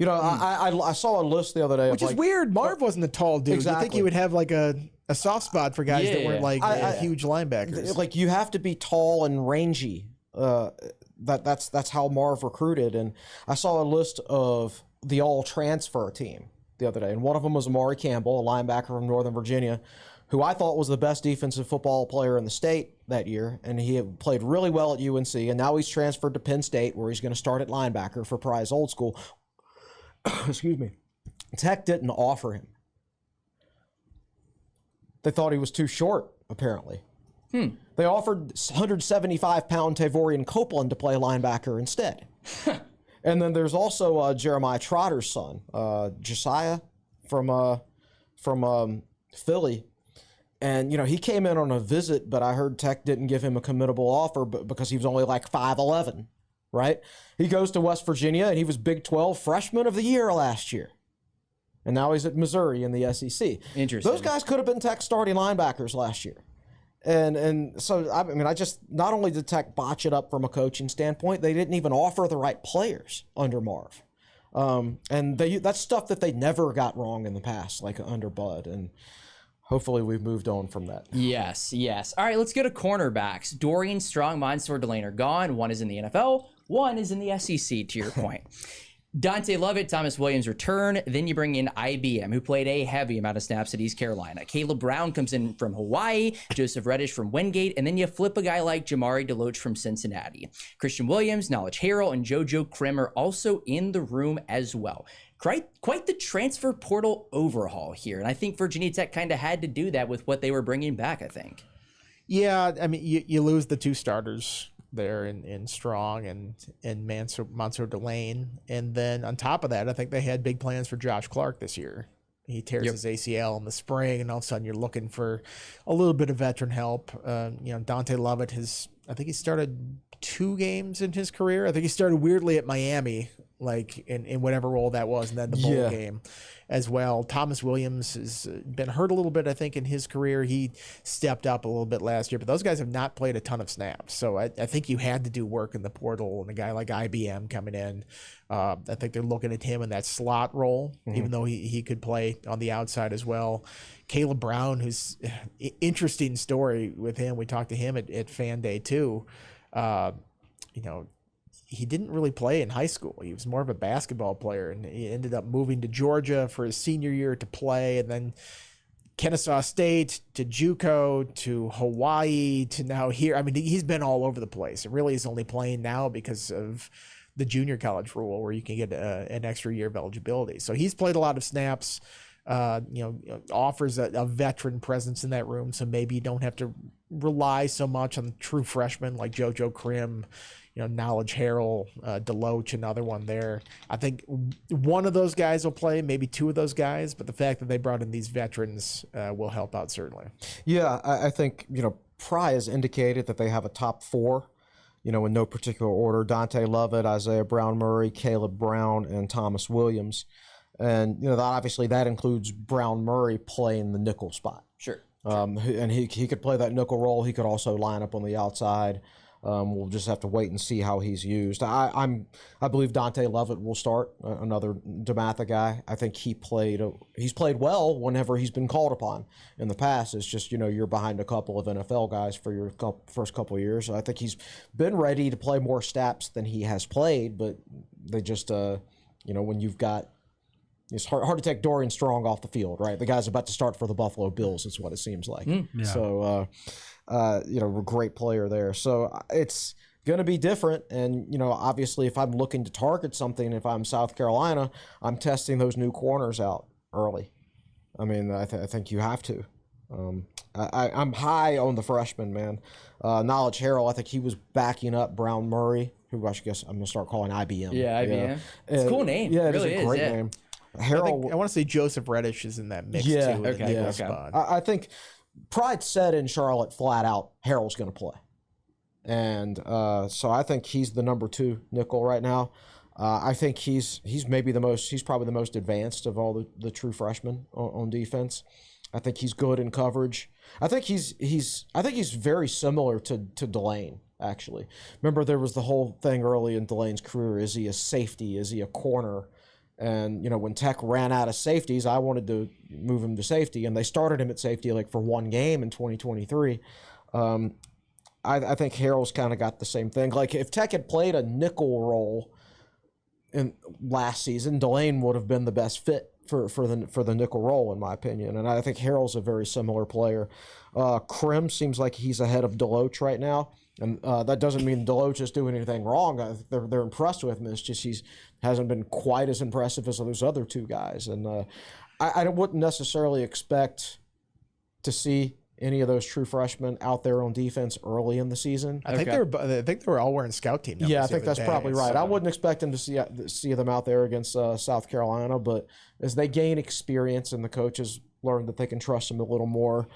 S5: I saw a list the other day.
S4: Which is weird. Marv wasn't a tall dude.
S5: Exactly.
S4: You think he would have like a soft spot for guys that weren't like huge linebackers.
S5: Like, you have to be tall and rangy. That's how Marv recruited. And I saw a list of the all-transfer team the other day, and one of them was Amari Campbell, a linebacker from Northern Virginia, who I thought was the best defensive football player in the state that year, and he had played really well at UNC, and now he's transferred to Penn State, where he's going to start at linebacker for Prize Old School. Excuse me. Tech didn't offer him. They thought he was too short, apparently. They offered 175-pound Tavorian Copeland to play linebacker instead. And then there's also Jeremiah Trotter's son, Josiah, from Philly. And, he came in on a visit, but I heard Tech didn't give him a committable offer because he was only like 5'11", right? He goes to West Virginia, and he was Big 12 Freshman of the Year last year. And now he's at Missouri in the SEC.
S2: Interesting.
S5: Those guys could have been Tech starting linebackers last year. And so, I mean, not only did Tech botch it up from a coaching standpoint, they didn't even offer the right players under Marv. And that's stuff that they never got wrong in the past, like under Bud. And hopefully we've moved on from that.
S2: Yes. All right, let's go to cornerbacks. Dorian, Strong, Mansour, Delane are gone. One is in the NFL. One is in the SEC, to your point. Dante Lovett, Thomas Williams return. Then you bring in IBM, who played a heavy amount of snaps at East Carolina. Caleb Brown comes in from Hawaii, Joseph Reddish from Wingate, and then you flip a guy like Jamari Deloach from Cincinnati. Christian Williams, Knowledge Harrell, and JoJo Krim are also in the room as well. Quite the transfer portal overhaul here, and I think Virginia Tech kind of had to do that with what they were bringing back, I think.
S4: Yeah, I mean, you lose the two starters there in Strong and Mansour Delane. And then on top of that, I think they had big plans for Josh Clark this year. He tears his ACL in the spring, and all of a sudden you're looking for a little bit of veteran help. Dante Lovett I think he started 2 games in his career. I think he started weirdly at Miami, like in whatever role that was, and then the bowl game as well. Thomas Williams has been hurt a little bit, I think, in his career. He stepped up a little bit last year, but those guys have not played a ton of snaps. So I think you had to do work in the portal, and a guy like IBM coming in, I think they're looking at him in that slot role, even though he could play on the outside as well. Caleb Brown, who's interesting story with him. We talked to him at Fan Day too. He didn't really play in high school. He was more of a basketball player, and he ended up moving to Georgia for his senior year to play, and then Kennesaw State to JUCO to Hawaii to now here. I mean, he's been all over the place. It really is only playing now because of the junior college rule where you can get an extra year of eligibility. So he's played a lot of snaps. Offers a veteran presence in that room, so maybe you don't have to rely so much on true freshmen like JoJo Krim, Knowledge Harrell, Deloach, another one there. I think one of those guys will play, maybe 2 of those guys, but the fact that they brought in these veterans will help out certainly.
S5: Yeah, I think, Pry has indicated that they have a top 4, in no particular order. Dante Lovett, Isaiah Brown-Murray, Caleb Brown, and Thomas Williams. And, obviously that includes Brown-Murray playing the nickel spot.
S2: Sure.
S5: And he could play that nickel role. He could also line up on the outside. We'll just have to wait and see how he's used. I believe Dante Lovett will start, another DeMatha guy. I think he's played well whenever he's been called upon in the past. It's just, you're behind a couple of NFL guys for your first couple of years. So I think he's been ready to play more snaps than he has played, but they just, when you've got, it's hard to take Dorian Strong off the field, right? The guy's about to start for the Buffalo Bills, is what it seems like.
S3: Yeah.
S5: So, a great player there. So it's going to be different. And, obviously, if I'm looking to target something, if I'm South Carolina, I'm testing those new corners out early. I mean, I think you have to. I'm high on the freshman, man. Knowledge Harrell, I think he was backing up Brown-Murray, who I guess I'm going to start calling IBM.
S2: Yeah, IBM.
S5: Yeah.
S2: It's a cool name.
S5: Yeah,
S2: it really
S5: is a great name.
S4: I want to say Joseph Reddish is in that mix too.
S2: Okay.
S4: Spot.
S5: I think Pride said in Charlotte flat out, Harrell's going to play. And so I think he's the number 2 nickel right now. I think he's probably the most advanced of all the true freshmen on defense. I think he's good in coverage. I think he's very similar to Delane, actually. Remember, there was the whole thing early in Delane's career. Is he a safety? Is he a corner? And, when Tech ran out of safeties, I wanted to move him to safety, and they started him at safety for 1 game in 2023. I think Harrell's kind of got the same thing. Like, if Tech had played a nickel role in last season, Delane would have been the best fit for the nickel role, in my opinion. And I think Harrell's a very similar player. Krim seems like he's ahead of Deloach right now. And that doesn't mean Deloach is doing anything wrong. They're impressed with him. It's just he hasn't been quite as impressive as those other 2 guys. And I wouldn't necessarily expect to see any of those true freshmen out there on defense early in the season.
S4: I think they were all wearing scout team numbers.
S5: Yeah, I think that's probably right.
S4: So.
S5: I wouldn't expect them to see them out there against South Carolina, but as they gain experience and the coaches learn that they can trust them a little more,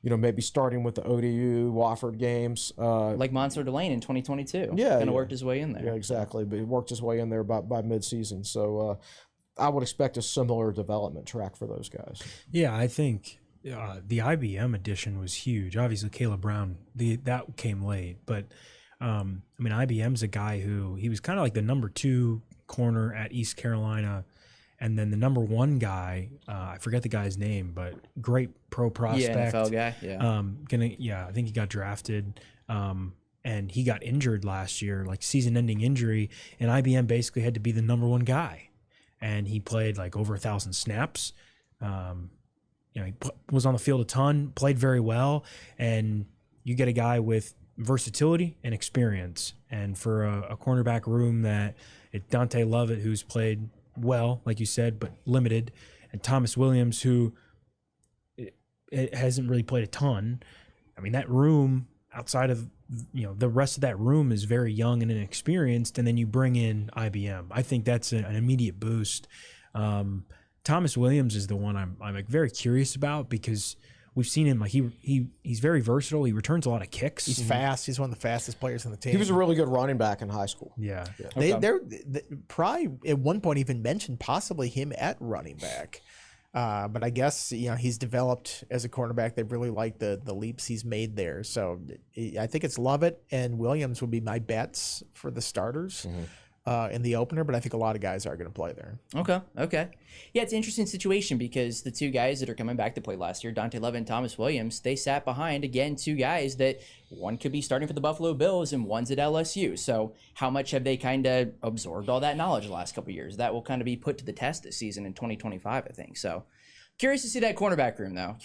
S5: maybe starting with the ODU, Wofford games.
S2: Like Mansour Delane in 2022.
S5: Yeah.
S2: Kind of worked his way in there.
S5: Yeah, exactly. But he worked his way in there by midseason. So I would expect a similar development track for those guys.
S3: Yeah, I think the IBM edition was huge. Obviously, Caleb Brown, that came late. But, IBM's a guy who, he was kind of like the number 2 corner at East Carolina. And then the number 1 guy, I forget the guy's name, but great pro prospect.
S2: Yeah, NFL guy. Yeah.
S3: I think he got drafted. And and he got injured last year, like season-ending injury, and IBM basically had to be the number one guy, and he played like over 1,000 snaps. He was on the field a ton, played very well, and you get a guy with versatility and experience. And for a cornerback room that Dante Lovett, who's played well, like you said, but limited, and Thomas Williams, who it hasn't really played a ton. I mean, that room outside of the rest of that room is very young and inexperienced, and then you bring in IBM. I think that's an immediate boost. Thomas Williams is the one I'm like very curious about, because we've seen him, like he's very versatile. He returns a lot of kicks.
S4: He's fast. He's one of the fastest players on the team.
S5: He was a really good running back in high school.
S3: Yeah.
S4: They probably at one point even mentioned possibly him at running back. But I guess he's developed as a cornerback. They really like the leaps he's made there. So I think it's Lovett and Williams would be my bets for the starters in the opener. But I think a lot of guys are going to play there.
S2: Okay. Yeah, it's an interesting situation because the two guys that are coming back to play last year, Dante Lovett and Thomas Williams, they sat behind, again, two guys that one could be starting for the Buffalo Bills and one's at LSU. So how much have they kind of absorbed all that knowledge the last couple of years? That will kind of be put to the test this season in 2025, I think. So curious to see that cornerback room, though.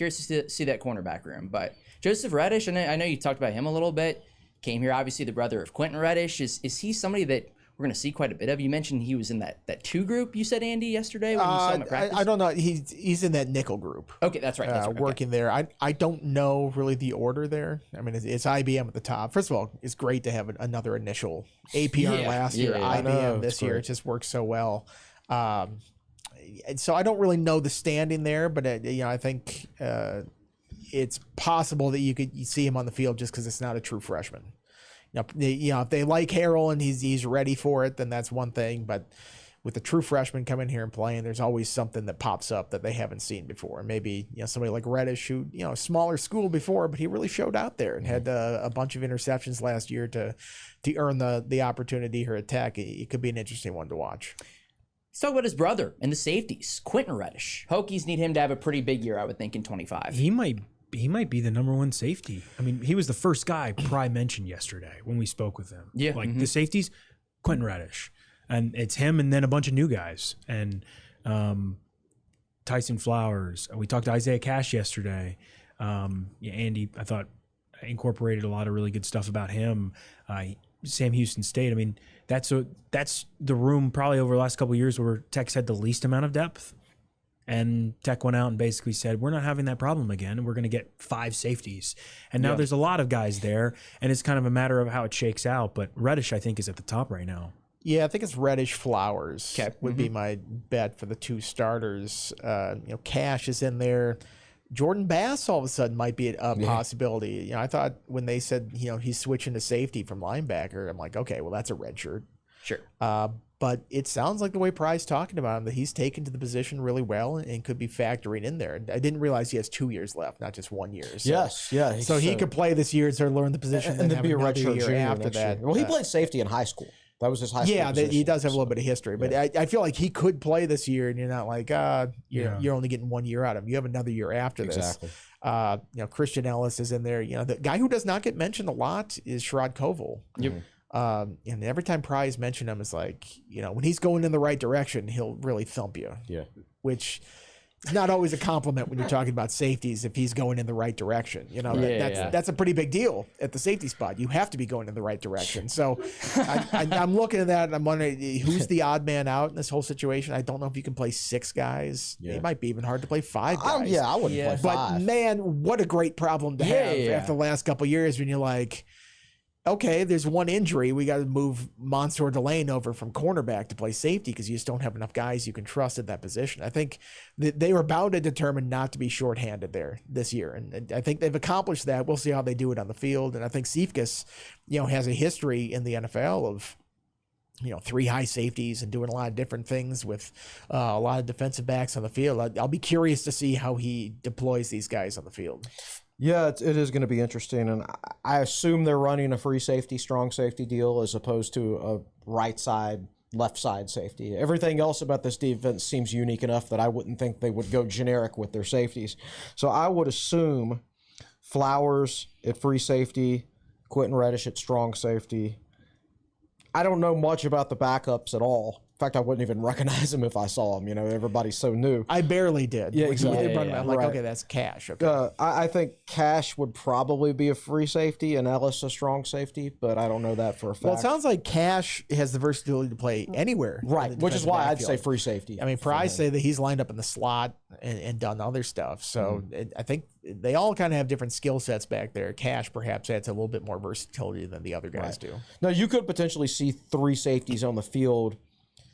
S2: But Joseph Reddish, and I know you talked about him a little bit, came here, obviously the brother of Quentin Reddish. Is he somebody that we're going to see quite a bit of? You mentioned he was in that 2 group, you said, Andy, yesterday when you saw him at practice?
S4: I don't know. He's in that nickel group.
S2: Okay, that's right.
S4: Working there. I don't know really the order there. I mean, it's IBM at the top. First of all, it's great to have another initial APR last year, IBM this year. It just works so well. And so I don't really know the standing there, but I think it's possible that you could see him on the field just because it's not a true freshman. If they like Harrell and he's ready for it, then that's one thing. But with the true freshman coming here and playing, there's always something that pops up that they haven't seen before. Maybe somebody like Reddish, who a smaller school before, but he really showed out there and had a bunch of interceptions last year to earn the opportunity here at Tech. It could be an interesting one to watch.
S2: Let's talk about his brother and the safeties, Quentin Reddish. Hokies need him to have a pretty big year, I would think, in 25.
S3: He might be the number one safety. I mean, he was the first guy Pry mentioned yesterday when we spoke with him.
S2: Yeah.
S3: The safeties, Quentin Reddish. And it's him and then a bunch of new guys. And Tyson Flowers. We talked to Isaiah Cash yesterday. Andy, I thought, incorporated a lot of really good stuff about him. Sam Houston State. I mean, that's the room probably over the last couple of years where Tech's had the least amount of depth. And Tech went out and basically said, we're not having that problem again, and we're going to get 5 safeties. And now there's a lot of guys there, and it's kind of a matter of how it shakes out. But Reddish, I think, is at the top right now.
S4: Yeah, I think it's Reddish Flowers would be my bet for the 2 starters. Cash is in there. Jordan Bass all of a sudden might be a possibility. I thought when they said, he's switching to safety from linebacker, I'm like, okay, well, that's a red shirt.
S2: Sure.
S4: But it sounds like the way Pry's talking about him, that he's taken to the position really well and could be factoring in there. I didn't realize he has 2 years left, not just 1 year. So,
S5: yes, yeah.
S4: So he could play this year and sort of learn the position
S5: and then be a redshirt
S4: year
S5: junior
S4: after that.
S5: Well, he played safety in high school. That was his high school position.
S4: He does have a little bit of history, but I feel like he could play this year, and you're not like, you're only getting 1 year out of him. You have another year after this.
S5: Exactly.
S4: Christian Ellis is in there. The guy who does not get mentioned a lot is Sherrod Koval.
S2: Yep.
S4: And every time Pry's mentioned him, it's like, when he's going in the right direction, he'll really thump you.
S5: Yeah.
S4: Which is not always a compliment when you're talking about safeties if he's going in the right direction. That's a pretty big deal at the safety spot. You have to be going in the right direction. So I'm looking at that and I'm wondering who's the odd man out in this whole situation. I don't know if you can play 6 guys. Yeah. It might be even hard to play 5 guys.
S5: I wouldn't play 5.
S4: But man, what a great problem to have after the last couple of years when you're like, okay, there's one injury. We got to move Mansour Delane over from cornerback to play safety because you just don't have enough guys you can trust at that position. I think that they were bound and determined not to be shorthanded there this year. And I think they've accomplished that. We'll see how they do it on the field. And I think Siefkes, has a history in the NFL of, 3 high safeties and doing a lot of different things with a lot of defensive backs on the field. I'll be curious to see how he deploys these guys on the field.
S5: Yeah, it is going to be interesting, and I assume they're running a free safety, strong safety deal as opposed to a right side, left side safety. Everything else about this defense seems unique enough that I wouldn't think they would go generic with their safeties. So I would assume Flowers at free safety, Quentin Reddish at strong safety. I don't know much about the backups at all. In fact, I wouldn't even recognize him if I saw him. You know, everybody's so new.
S4: I barely did.
S5: Yeah,
S4: When
S5: exactly.
S4: they brought him out, I'm like,
S5: Right.
S4: okay, that's Cash. Okay.
S5: I think Cash would probably be a free safety and Ellis a strong safety, but I don't know that for a fact.
S4: Well, it sounds like Cash has the versatility to play anywhere.
S5: Right,
S4: in the
S5: which is
S4: defensive
S5: why I'd say
S4: backfield.
S5: free safety.
S4: I mean,
S5: for
S4: Price
S5: him.
S4: say that he's lined up in the slot and done other stuff. So I think they all kind of have different skill sets back there. Cash perhaps adds a little bit more versatility than the other guys do.
S5: Now, you could potentially see three safeties on the field.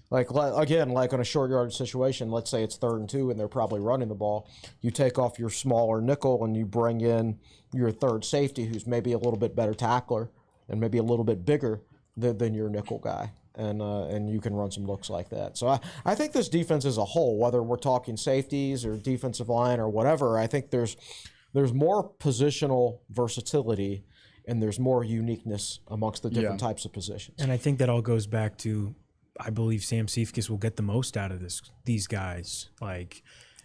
S5: Like, again, like on a short yard situation, let's say it's 3rd and 2 and they're probably running the ball. You take off your smaller nickel and you bring in your third safety who's maybe a little bit better tackler and maybe a little bit bigger than your nickel guy. And you can run some looks like that. So I think this defense as a whole, whether we're talking safeties or defensive line or whatever, I think there's more positional versatility and there's more uniqueness amongst the different types of positions.
S3: And I think that all goes back to, I believe Sam Siefkes will get the most out of these guys. Like,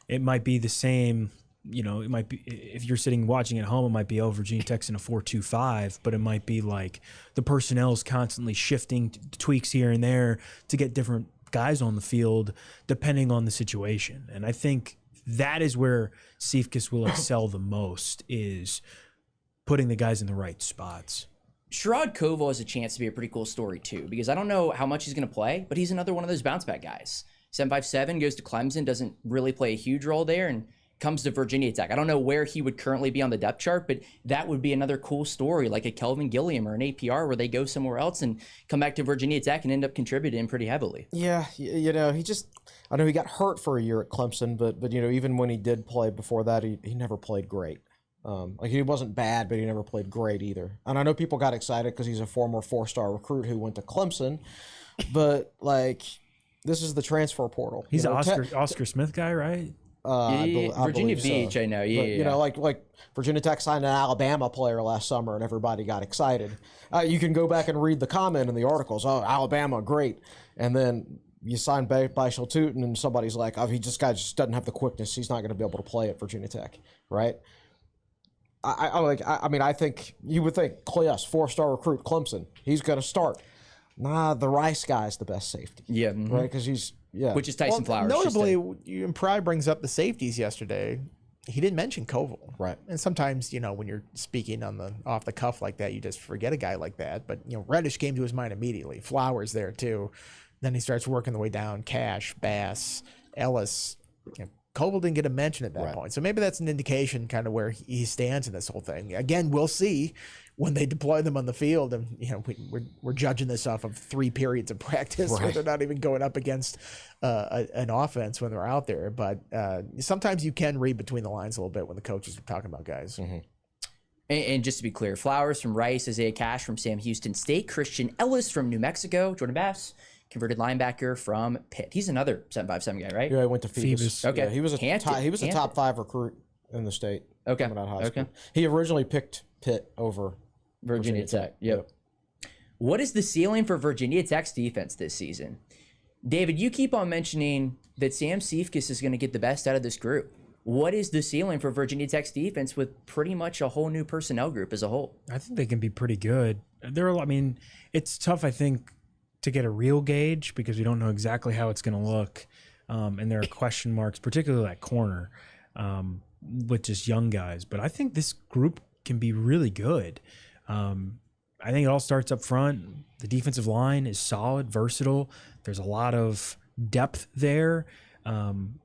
S3: it might be the same, you know, it might be, if you're sitting watching at home, it might be, oh, Virginia Tech's in a 4-2-5, but it might be like the personnel is constantly shifting tweaks here and there to get different guys on the field depending on the situation. And I think that is where Siefkes will excel the most, is putting the guys in the right spots.
S2: Sherrod Koval has a chance to be a pretty cool story too, because I don't know how much he's going to play, but he's another one of those bounce back guys. 757 goes to Clemson, doesn't really play a huge role there, and comes to Virginia Tech. I don't know where he would currently be on the depth chart, but that would be another cool story, like a Kelvin Gilliam or an APR, where they go somewhere else and come back to Virginia Tech and end up contributing pretty heavily.
S5: Yeah, you know, I know he got hurt for a year at Clemson, but you know, even when he did play before that, he never played great. Like, he wasn't bad, but he never played great either. And I know people got excited because he's a former 4-star recruit who went to Clemson, but like, this is the transfer portal.
S3: He's
S5: you know,
S3: an Oscar Smith guy, right?
S5: I
S2: Virginia
S5: believe
S2: Beach,
S5: so.
S2: I know. Yeah,
S5: But, you know, like Virginia Tech signed an Alabama player last summer, and everybody got excited. You can go back and read the comment in the articles. Oh, Alabama, great, and then you sign Bishal Tootin, and somebody's like, "Oh, guy just doesn't have the quickness. He's not going to be able to play at Virginia Tech, right?" I mean, I think you would think, yes, 4-star recruit Clemson, he's going to start. Nah, the Rice guy's the best safety.
S2: Yeah.
S5: Right? Because he's,
S2: Which is Tyson Flowers.
S4: Notably, Pry brings up the safeties yesterday. He didn't mention Koval.
S5: Right.
S4: And sometimes, you know, when you're speaking off the cuff like that, you just forget a guy like that. But, you know, Reddish came to his mind immediately. Flowers there too. Then he starts working the way down. Cash, Bass, Ellis. You know, Koval didn't get a mention at that point. So maybe that's an indication kind of where he stands in this whole thing. Again, we'll see when they deploy them on the field. And, you know, we're judging this off of 3 periods of practice where they're not even going up against an offense when they're out there. But sometimes you can read between the lines a little bit when the coaches are talking about guys.
S2: Mm-hmm. And just to be clear, Flowers from Rice, Isaiah Cash from Sam Houston State, Christian Ellis from New Mexico, Jordan Bass, converted linebacker from Pitt. He's another 757 guy, right?
S5: Yeah, he went to Phoebus.
S2: Okay.
S5: Yeah, he was a top 5 recruit in the state.
S2: Okay.
S5: Coming out of high school. He originally picked Pitt over
S2: Virginia Tech. Yep. What is the ceiling for Virginia Tech's defense this season? David, you keep on mentioning that Sam Siefkes is going to get the best out of this group. What is the ceiling for Virginia Tech's defense with pretty much a whole new personnel group as a whole?
S3: I think they can be pretty good. I mean, it's tough, I think, to get a real gauge because we don't know exactly how it's going to look. And there are question marks, particularly at corner, with just young guys. But I think this group can be really good. I think it all starts up front. The defensive line is solid, versatile. There's a lot of depth there.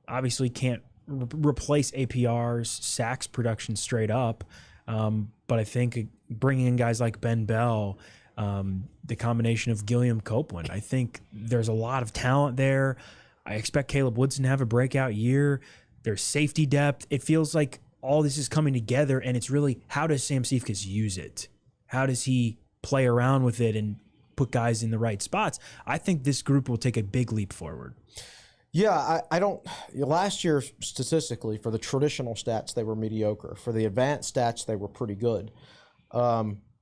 S3: Obviously can't replace APR's sacks production straight up. But I think bringing in guys like Ben Bell, the combination of Gilliam Copeland, I think there's a lot of talent there. I expect Caleb Woodson to have a breakout year. There's safety depth. It feels like all this is coming together, and it's really, how does Sam Siefkes use it? How does he play around with it and put guys in the right spots? I think this group will take a big leap forward.
S5: Yeah, I don't. Last year, statistically, for the traditional stats, they were mediocre. For the advanced stats, they were pretty good.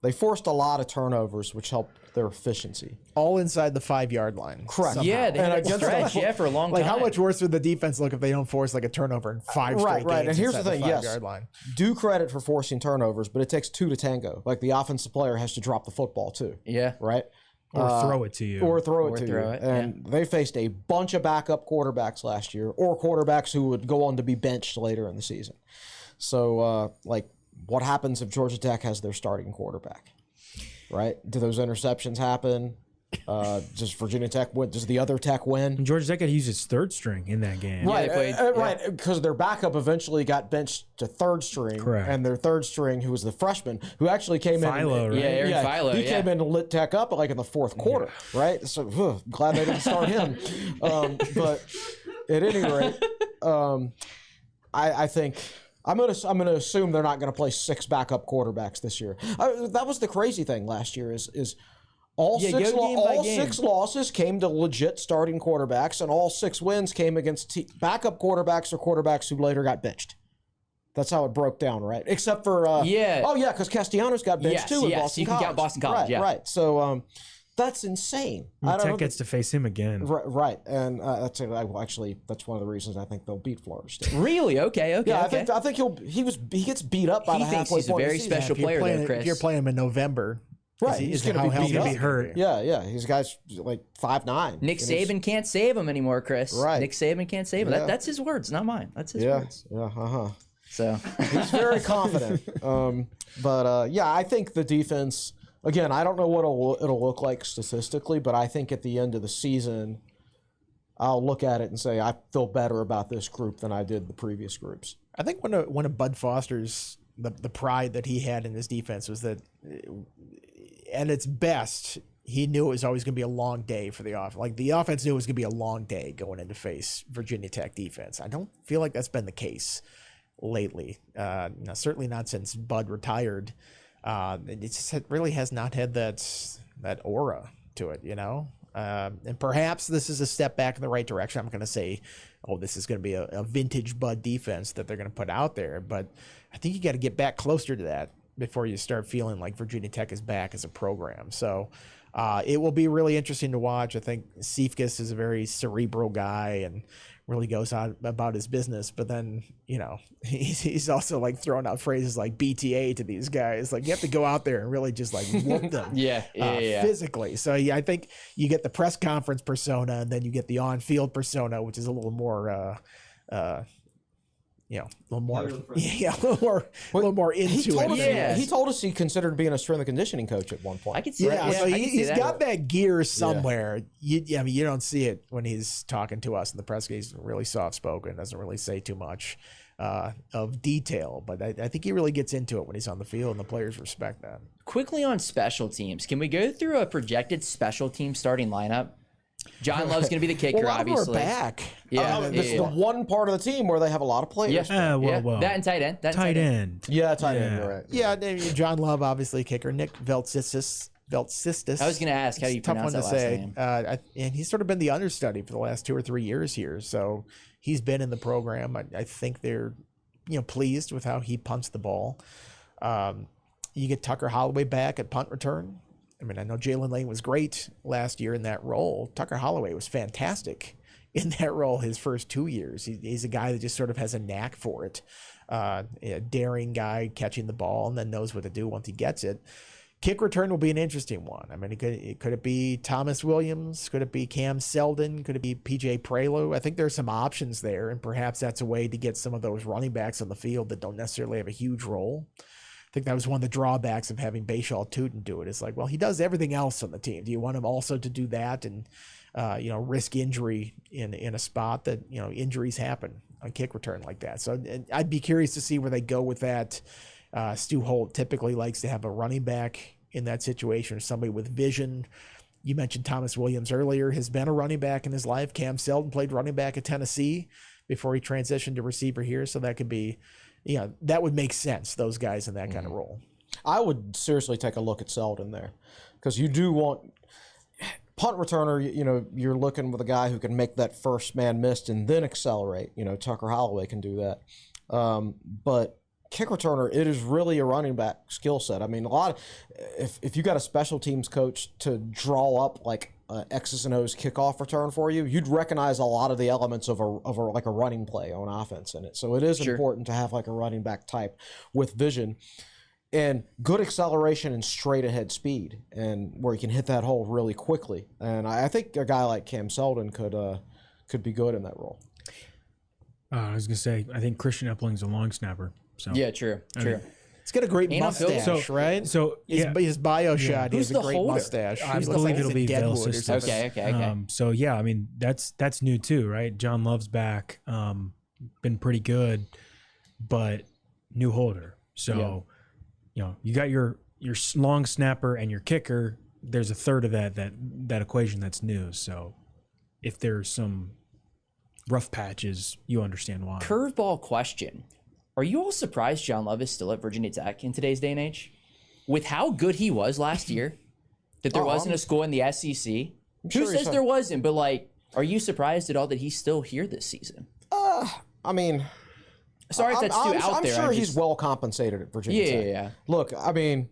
S5: they forced a lot of turnovers, which helped their efficiency.
S4: All inside the 5-yard line.
S5: Correct.
S4: somehow.
S2: Yeah, they had a stretch, for a long time.
S4: Like, how much worse would the defense look if they don't force like a turnover in 5 straight games?
S5: Right. And here's the
S4: inside
S5: thing:
S4: 5-yard line.
S5: do credit for forcing turnovers, but it takes 2 to tango. Like the offensive player has to drop the football too.
S2: Yeah.
S5: Right.
S3: Or throw it to you.
S5: Or throw it to you.
S2: it,
S5: And they faced a bunch of backup quarterbacks last year, or quarterbacks who would go on to be benched later in the season. So, what happens if Georgia Tech has their starting quarterback? Right? Do those interceptions happen? Does Virginia Tech win? Does the other Tech win?
S3: And Georgia Tech had used its third string in that game.
S2: Yeah, they played-
S5: Right, because their backup eventually got benched to third string.
S3: Correct.
S5: And their third string, who was the freshman, who actually came
S3: Philo,
S5: in.
S3: right?
S2: Yeah, Aaron Philo,
S5: He came in and lit Tech up like in the fourth quarter, right? So glad they didn't start him. But at any rate, I think I'm gonna assume they're not gonna play 6 backup quarterbacks this year. That was the crazy thing last year is all
S2: Yeah,
S5: six
S2: go game by game.
S5: 6 losses came to legit starting quarterbacks, and all 6 wins came against backup quarterbacks or quarterbacks who later got benched. That's how it broke down, right? Except for because Castellanos got benched too in Boston
S2: you can
S5: College.
S2: count Boston College,
S5: right. So that's insane. I don't
S3: Tech
S5: know
S3: gets to face him again.
S5: Right, and that's actually that's one of the reasons I think they'll beat Florida State.
S2: Really? Okay.
S5: Yeah, I think he gets beat up by
S2: He
S5: the
S2: thinks
S5: halfway
S2: he's a
S5: point of
S2: very
S5: the season.
S2: special player, though, Chris.
S4: If you're playing him in November,
S5: Right,
S4: is
S5: he's
S4: he-
S5: going to
S4: how
S5: be
S4: healthy
S5: beat
S4: is
S5: up.
S4: he
S3: hurt.
S5: Yeah, he's guy's like 5'9".
S2: Nick Saban can't save him anymore, Chris.
S5: Right.
S2: Nick Saban can't save him.
S5: Yeah.
S2: That's his words, not mine. That's his
S5: Yeah,
S2: words.
S5: yeah,
S2: So
S5: He's very confident. I think the defense. Again, I don't know what it'll look like statistically, but I think at the end of the season, I'll look at it and say I feel better about this group than I did the previous groups.
S4: I think one of Bud Foster's the pride that he had in his defense was that, at its best, he knew it was always going to be a long day for the offense. Like the offense knew it was going to be a long day going in to face Virginia Tech defense. I don't feel like that's been the case lately. Certainly not since Bud retired. It really has not had that aura to it, and perhaps this is a step back in the right direction. I'm going to say, this is going to be a vintage Bud defense that they're going to put out there, but I think you got to get back closer to that before you start feeling like Virginia Tech is back as a program. So it will be really interesting to watch. I think Siefkes is a very cerebral guy and really goes on about his business, but then he's also like throwing out phrases like BTA to these guys. Like you have to go out there and really just like whoop them physically. So I think you get the press conference persona, and then you get the on-field persona, which is a little more a little more into it.
S5: He told us he considered being a strength and conditioning coach at one point.
S2: I could see that.
S4: So
S2: I can see
S4: he's
S2: that.
S4: got that gear somewhere. You don't see it when he's talking to us in the press. He's really soft-spoken, doesn't really say too much of detail, but I think he really gets into it when he's on the field, and the players respect that.
S2: Quickly on special teams, can we go through a projected special team starting lineup? John Love's going to be the kicker,
S5: Well, a lot of them are
S2: obviously.
S5: back.
S2: Yeah,
S5: This is the one part of the team where they have a lot of players.
S2: Yeah.
S3: Well.
S2: That and tight end.
S3: Tight end.
S5: Yeah, tight end. You're right.
S4: Yeah, John Love, obviously kicker. Nick Veltsistis.
S2: I was going to ask how you pronounce that last name.
S4: And he's sort of been the understudy for the last 2 or 3 years here. So he's been in the program. I think they're pleased with how he punts the ball. You get Tucker Holloway back at punt return. I know Jalen Lane was great last year in that role. Tucker Holloway was fantastic in that role his first 2 years. He's a guy that just sort of has a knack for it. A daring guy catching the ball and then knows what to do once he gets it. Kick return will be an interesting one. Could it be Thomas Williams? Could it be Cam Selden? Could it be PJ Prelu? I think there's some options there, and perhaps that's a way to get some of those running backs on the field that don't necessarily have a huge role. I think that was one of the drawbacks of having Bashaw Tootin do it. It's like, well, he does everything else on the team. Do you want him also to do that and risk injury in a spot that injuries happen on kick return like that? So I'd be curious to see where they go with that. Stu Holt typically likes to have a running back in that situation, or somebody with vision. You mentioned Thomas Williams earlier, has been a running back in his life. Cam Selden played running back at Tennessee before he transitioned to receiver here. So that could be, that would make sense, those guys in that kind of role.
S5: I would seriously take a look at Selden there, because you do want punt returner. You're looking with a guy who can make that first man miss and then accelerate. Tucker Holloway can do that. But kick returner, it is really a running back skill set. I mean, a lot of, if you got a special teams coach to draw up like X's and O's kickoff return for you, you'd recognize a lot of the elements of like a running play on offense in it. So it is important to have like a running back type with vision and good acceleration and straight ahead speed, and where you can hit that hole really quickly. And I think a guy like Cam Seldon could be good in that role.
S3: I was gonna say, I think Christian Epling's a long snapper. So
S2: Yeah, true.
S4: He's got a great
S2: And on field
S4: mustache, right?
S3: So
S4: His bio shot, he
S2: Who's
S4: has a
S2: the
S4: great
S2: holder?
S4: mustache.
S3: I
S4: He looks
S3: believe
S4: like he's
S3: it'll
S4: in
S3: be
S4: Deadwood
S3: Vale
S4: or
S3: Sisters.
S4: something.
S2: Okay.
S3: So yeah, I mean that's new too, right? John Love's back, been pretty good, but new holder. So you know, you got your long snapper and your kicker. There's a third of that equation that's new. So if there's some rough patches, you understand why.
S2: Curveball question. Are you all surprised John Love is still at Virginia Tech in today's day and age? With how good he was last year, that there wasn't a school in the SEC? Who
S5: sure
S2: says there wasn't? But, like, are you surprised at all that he's still here this season?
S5: I mean,
S2: Sorry if that's too out
S5: I'm
S2: there.
S5: sure he's well compensated at Virginia Tech.
S2: Yeah.
S5: Look, I mean,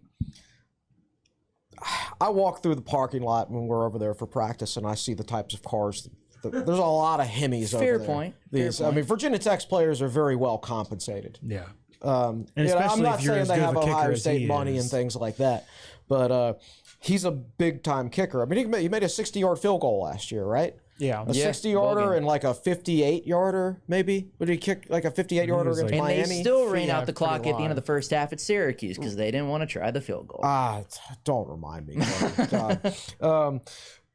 S5: I walk through the parking lot when we're over there for practice, and I see the types of cars. There's a lot of Hemis over
S2: Fair
S5: there.
S2: point.
S5: I mean, Virginia Tech's players are very well compensated.
S3: Yeah.
S5: And
S3: especially
S5: I'm not
S3: if you're
S5: saying
S3: as
S5: they
S3: good
S5: have
S3: of a kicker
S5: Ohio
S3: as
S5: State
S3: he
S5: money
S3: is.
S5: and things like that, but he's a big time kicker. I mean, he made a 60-yard field goal last year, right?
S4: Yeah.
S5: A
S2: Yeah,
S5: 60-yarder
S2: Logan.
S5: and like a 58-yarder, maybe. Would he kick like a 58-yarder
S3: was
S5: against
S3: like-
S2: And
S5: Miami?
S2: they still ran
S4: Yeah,
S2: out the
S4: pretty
S2: clock at the end
S4: long.
S2: of the first half at Syracuse because they didn't want to try the field goal.
S5: Don't remind me. God.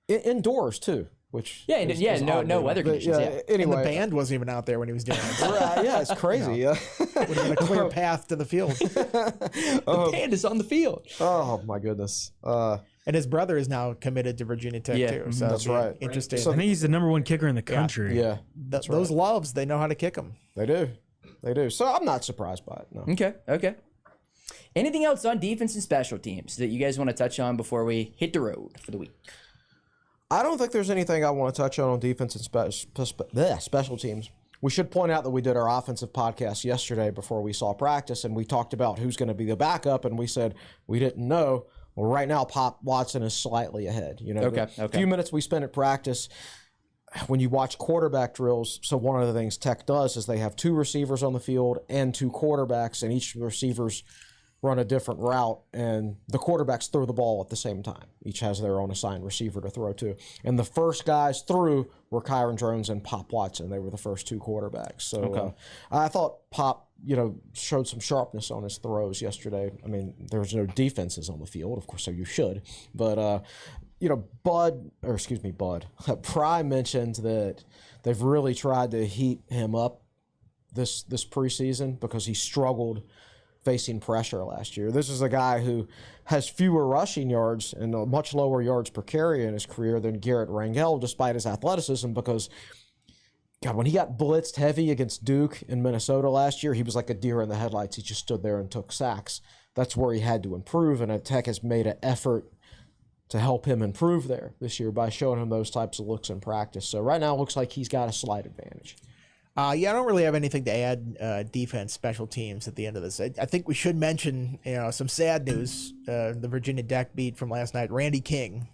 S5: Indoors too, which is
S2: no
S5: odd,
S2: weather
S5: but,
S2: conditions. Yeah.
S4: And
S5: Anyway,
S4: the band wasn't even out there when he was doing it.
S5: yeah, it's crazy.
S4: Would have been a clear path to the field.
S2: The band is on the field.
S5: Oh my goodness.
S4: And his brother is now committed to Virginia Tech
S2: Yeah,
S4: too. So
S5: that's
S4: it'll be
S5: right.
S4: Interesting.
S3: I think he's the number one kicker in the country.
S5: Yeah,
S4: Those Loves, they know how to kick them.
S5: they do. So I'm not surprised by it. No.
S2: Okay. Anything else on defense and special teams that you guys want to touch on before we hit the road for the week?
S5: I don't think there's anything I want to touch on defense and special teams. We should point out that we did our offensive podcast yesterday before we saw practice, and we talked about who's going to be the backup, and we said we didn't know. Well, right now, Pop Watson is slightly ahead. You know,
S2: Okay.
S5: the few minutes we spent at practice, when you watch quarterback drills, so one of the things Tech does is they have two receivers on the field and two quarterbacks, and each receivers run a different route, and the quarterbacks throw the ball at the same time. Each has their own assigned receiver to throw to. And the first guys through were Kyron Drones and Pop Watson. They were the first two quarterbacks. So I thought Pop, showed some sharpness on his throws yesterday. I mean, there was no defenses on the field, of course, so you should. But, Bud, Pry mentioned that they've really tried to heat him up this preseason because he struggled facing pressure last year. This is a guy who has fewer rushing yards and much lower yards per carry in his career than Garrett Rangel, despite his athleticism, because God, when he got blitzed heavy against Duke in Minnesota last year, he was like a deer in the headlights. He just stood there and took sacks. That's where he had to improve, and Tech has made an effort to help him improve there this year by showing him those types of looks in practice. So right now it looks like he's got a slight advantage.
S4: I don't really have anything to add. Defense, special teams at the end of this. I think we should mention, some sad news. The Virginia Tech beat from last night. Randy King,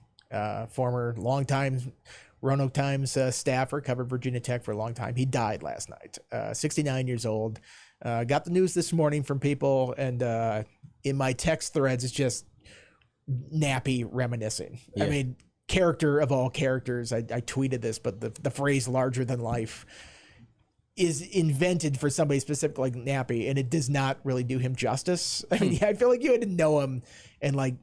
S4: former longtime Roanoke Times staffer, covered Virginia Tech for a long time. He died last night. 69 years old. Got the news this morning from people, and in my text threads, it's just nappy reminiscing.
S2: Yeah.
S4: I mean, character of all characters. I tweeted this, but the phrase "larger than life" is invented for somebody specific like Nappy, and it does not really do him justice. I mean, I feel like you had to know him and like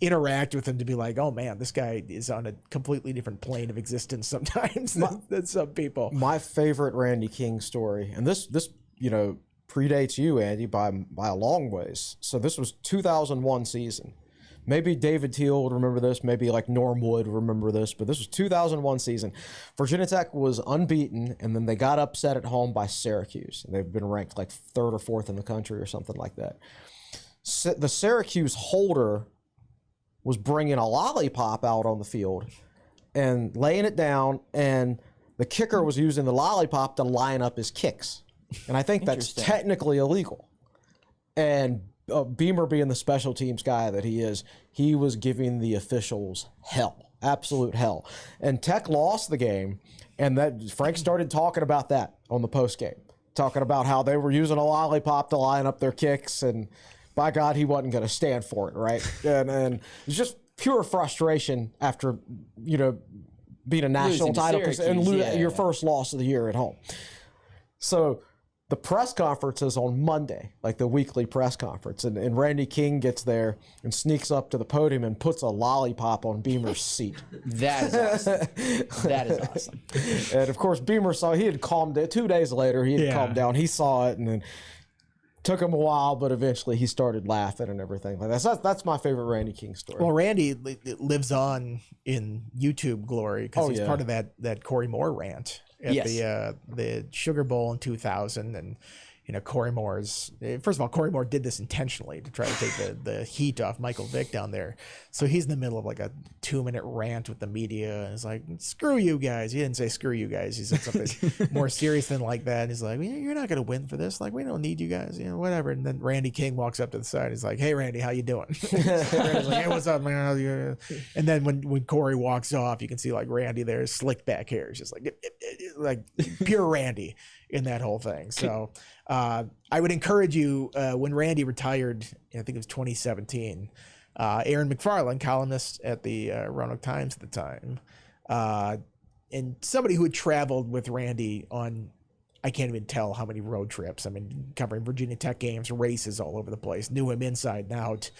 S4: interact with him to be like, oh man, this guy is on a completely different plane of existence sometimes than some people.
S5: My favorite Randy King story, and this predates you, Andy, by a long ways. So this was 2001 season. Maybe David Teal would remember this. Maybe like Norm would remember this. But this was 2001 season. Virginia Tech was unbeaten, and then they got upset at home by Syracuse. And they've been ranked like third or fourth in the country or something like that. The Syracuse holder was bringing a lollipop out on the field and laying it down, and the kicker was using the lollipop to line up his kicks. And I think that's technically illegal. And Beamer, being the special teams guy that he is, he was giving the officials hell, absolute hell. And Tech lost the game, and that Frank started talking about that on the post game, talking about how they were using a lollipop to line up their kicks, and by God, he wasn't going to stand for it, right? And it's just pure frustration after, you know, being a national title and your first loss of the year at home. So the press conference is on Monday, like the weekly press conference, and Randy King gets there and sneaks up to the podium and puts a lollipop on Beamer's seat.
S2: That is awesome. That is awesome.
S5: And of course, Beamer saw, he had calmed down. 2 days later, he had calmed down. He saw it, and then took him a while, but eventually he started laughing and everything like that. So that's my favorite Randy King story.
S4: Well, Randy lives on in YouTube glory because he's part of that Corey Moore rant at the Sugar Bowl in 2000. And you know, Corey Moore's, first of all, Corey Moore did this intentionally to try to take the heat off Michael Vick down there. So he's in the middle of like a 2-minute rant with the media, and it's like, screw you guys. He didn't say screw you guys. He said something more serious than like that. And he's like, you're not going to win for this. Like, we don't need you guys, you know, whatever. And then Randy King walks up to the side. He's like, hey, Randy, how you doing? Randy's like, hey, what's up, man? How you? And then when Corey walks off, you can see like Randy there, slick back hair. It's just like pure Randy in that whole thing. So I would encourage you, when Randy retired, I think it was 2017, Aaron McFarland, columnist at the Roanoke Times at the time, and somebody who had traveled with Randy on, I can't even tell how many road trips. I mean, covering Virginia Tech games, races all over the place, knew him inside and out,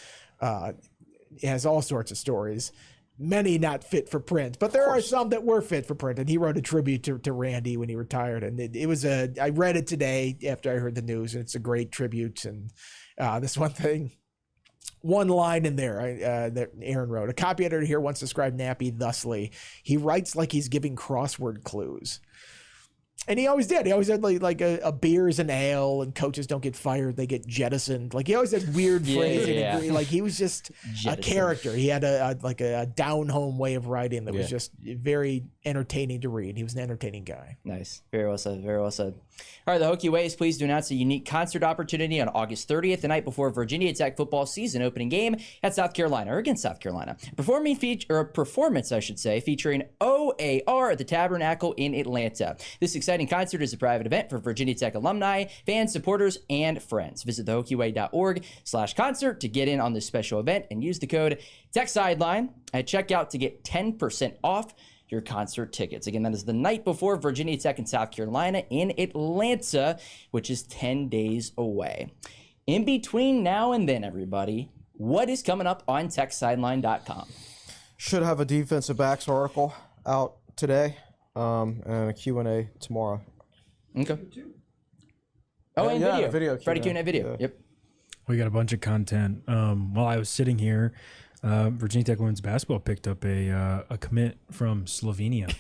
S4: has all sorts of stories. Many not fit for print, but there are some that were fit for print. And he wrote a tribute to Randy when he retired. And it was I read it today after I heard the news, and it's a great tribute. And this one line in there that Aaron wrote, a copy editor here once described Nappy thusly: he writes like he's giving crossword clues. And he always did. He always had like a beers and ale, and coaches don't get fired, they get jettisoned. Like he always had weird phrasing. Yeah. Like he was just a character. He had a down home way of writing that was just very entertaining to read. He was an entertaining guy.
S2: Nice. Very well said. Very well said. All right, the Hokie Way is pleased to announce a unique concert opportunity on August 30th, the night before Virginia Tech football season opening game at South Carolina, or against South Carolina. A performance, I should say, featuring OAR at the Tabernacle in Atlanta. This exciting concert is a private event for Virginia Tech alumni, fans, supporters, and friends. Visit thehokieway.org/concert to get in on this special event and use the code Tech Sideline at checkout to get 10% off your concert tickets. Again, that is the night before Virginia Tech and South Carolina in Atlanta, which is 10 days away. In between now and then, everybody, what is coming up on TechSideline.com?
S5: Should have a defensive backs article out today, and a Q&A tomorrow.
S2: Okay. Oh, and video. Freddie Q&A video. Yeah. Yep.
S3: We got a bunch of content. While I was sitting here, Virginia Tech women's basketball picked up a commit from Slovenia.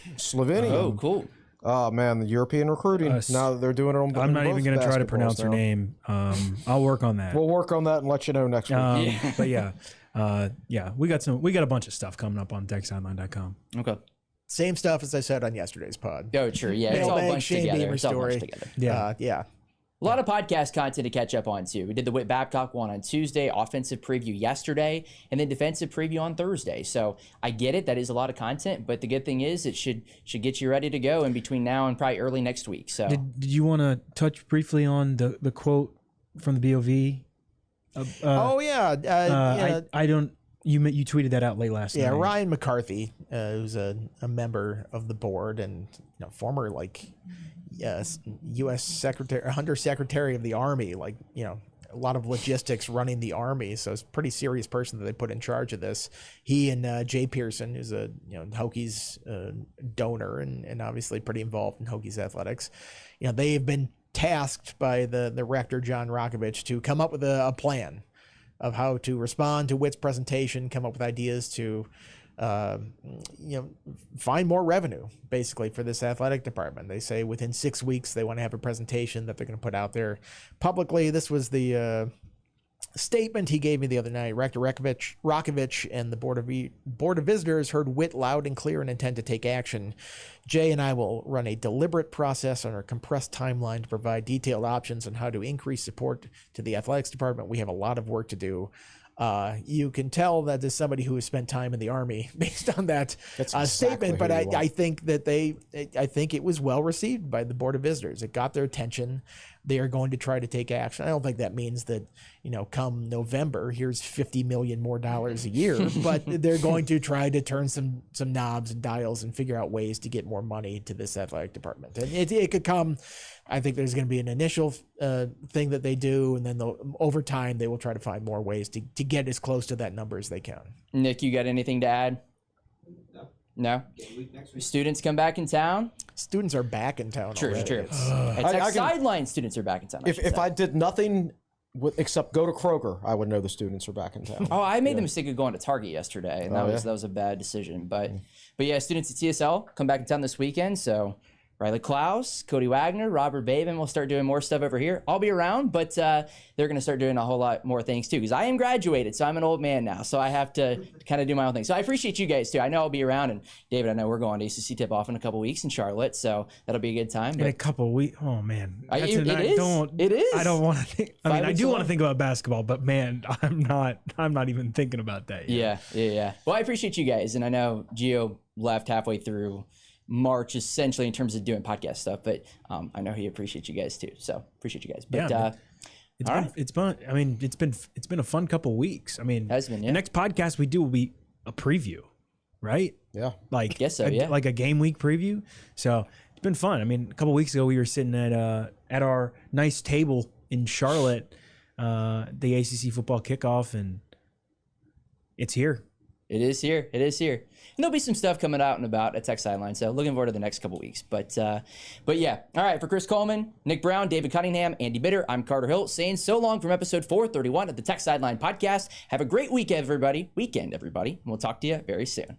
S2: Oh, cool.
S5: Oh, man, the European recruiting. Now that they're doing it on
S3: I'm not even going to try to pronounce her name. I'll work on that.
S5: We'll work on that and let you know next week.
S3: But yeah, we got a bunch of stuff coming up on TechSideline.com.
S2: Okay.
S4: Same stuff as I said on yesterday's pod.
S2: Oh, true. Yeah, it's all bunched together.
S4: Yeah.
S2: A lot of podcast content to catch up on, too. We did the Whit Babcock one on Tuesday, offensive preview yesterday, and then defensive preview on Thursday. So I get it. That is a lot of content, but the good thing is it should get you ready to go in between now and probably early next week. So
S3: Did you want to touch briefly on the quote from the BOV? I don't... You tweeted that out late last night.
S4: Yeah, Ryan McCarthy, who's a member of the board and former U.S. Under Secretary of the Army, a lot of logistics running the Army. So it's a pretty serious person that they put in charge of this. He and Jay Pearson, who's a Hokies donor and obviously pretty involved in Hokies athletics, they have been tasked by the rector John Rakovich to come up with a plan of how to respond to Whit's presentation, come up with ideas to, find more revenue, basically, for this athletic department. They say within 6 weeks they want to have a presentation that they're going to put out there publicly. This was the statement he gave me the other night, Rector Rakovich and the Board of Visitors heard Whit loud and clear and intend to take action. Jay and I will run a deliberate process on our compressed timeline to provide detailed options on how to increase support to the athletics department. We have a lot of work to do. You can tell that as somebody who has spent time in the Army based on that statement, but I think that I think it was well received by the Board of Visitors. It got their attention. They are going to try to take action. I don't think that means that, come November, here's $50 million more a year, but they're going to try to turn some knobs and dials and figure out ways to get more money to this athletic department. And it could come. I think there's going to be an initial thing that they do, and then over time they will try to find more ways to get as close to that number as they can.
S2: Nick, you got anything to add? No? Students come back in town?
S4: Students are back in town already.
S2: True. At Tech Sideline, students are back in town.
S5: If I did nothing except go to Kroger, I would know the students are back in town.
S2: Oh, I made the mistake of going to Target yesterday, and that was a bad decision. But yeah, students at TSL come back in town this weekend, so Riley Klaus, Cody Wagner, Robert Baben will start doing more stuff over here. I'll be around, but they're going to start doing a whole lot more things too, because I am graduated, so I'm an old man now, so I have to kind of do my own thing. So I appreciate you guys too. I know I'll be around, and David, I know we're going to ACC tip-off in a couple weeks in Charlotte, so that'll be a good time.
S3: In a couple weeks, oh man,
S2: It is.
S3: I don't want to think. I mean, I do want to think about basketball, but man, I'm not even thinking about that yet.
S2: Yeah. Well, I appreciate you guys, and I know Gio left halfway through March essentially in terms of doing podcast stuff, but I know he appreciates you guys too, so appreciate you guys. But
S3: it's been a fun couple weeks. I mean,
S2: has been,
S3: the next podcast we do will be a preview, right?
S5: Yeah,
S3: like
S2: I guess so,
S3: like a game week preview. So it's been fun. I mean, a couple weeks ago we were sitting at our nice table in Charlotte, the ACC football kickoff, and it's here.
S2: It is here. And there'll be some stuff coming out and about at Tech Sideline, so looking forward to the next couple weeks. But yeah. All right, for Chris Coleman, Nick Brown, David Cunningham, Andy Bitter, I'm Carter Hill saying so long from episode 431 of the Tech Sideline podcast. Have a great weekend, everybody. And we'll talk to you very soon.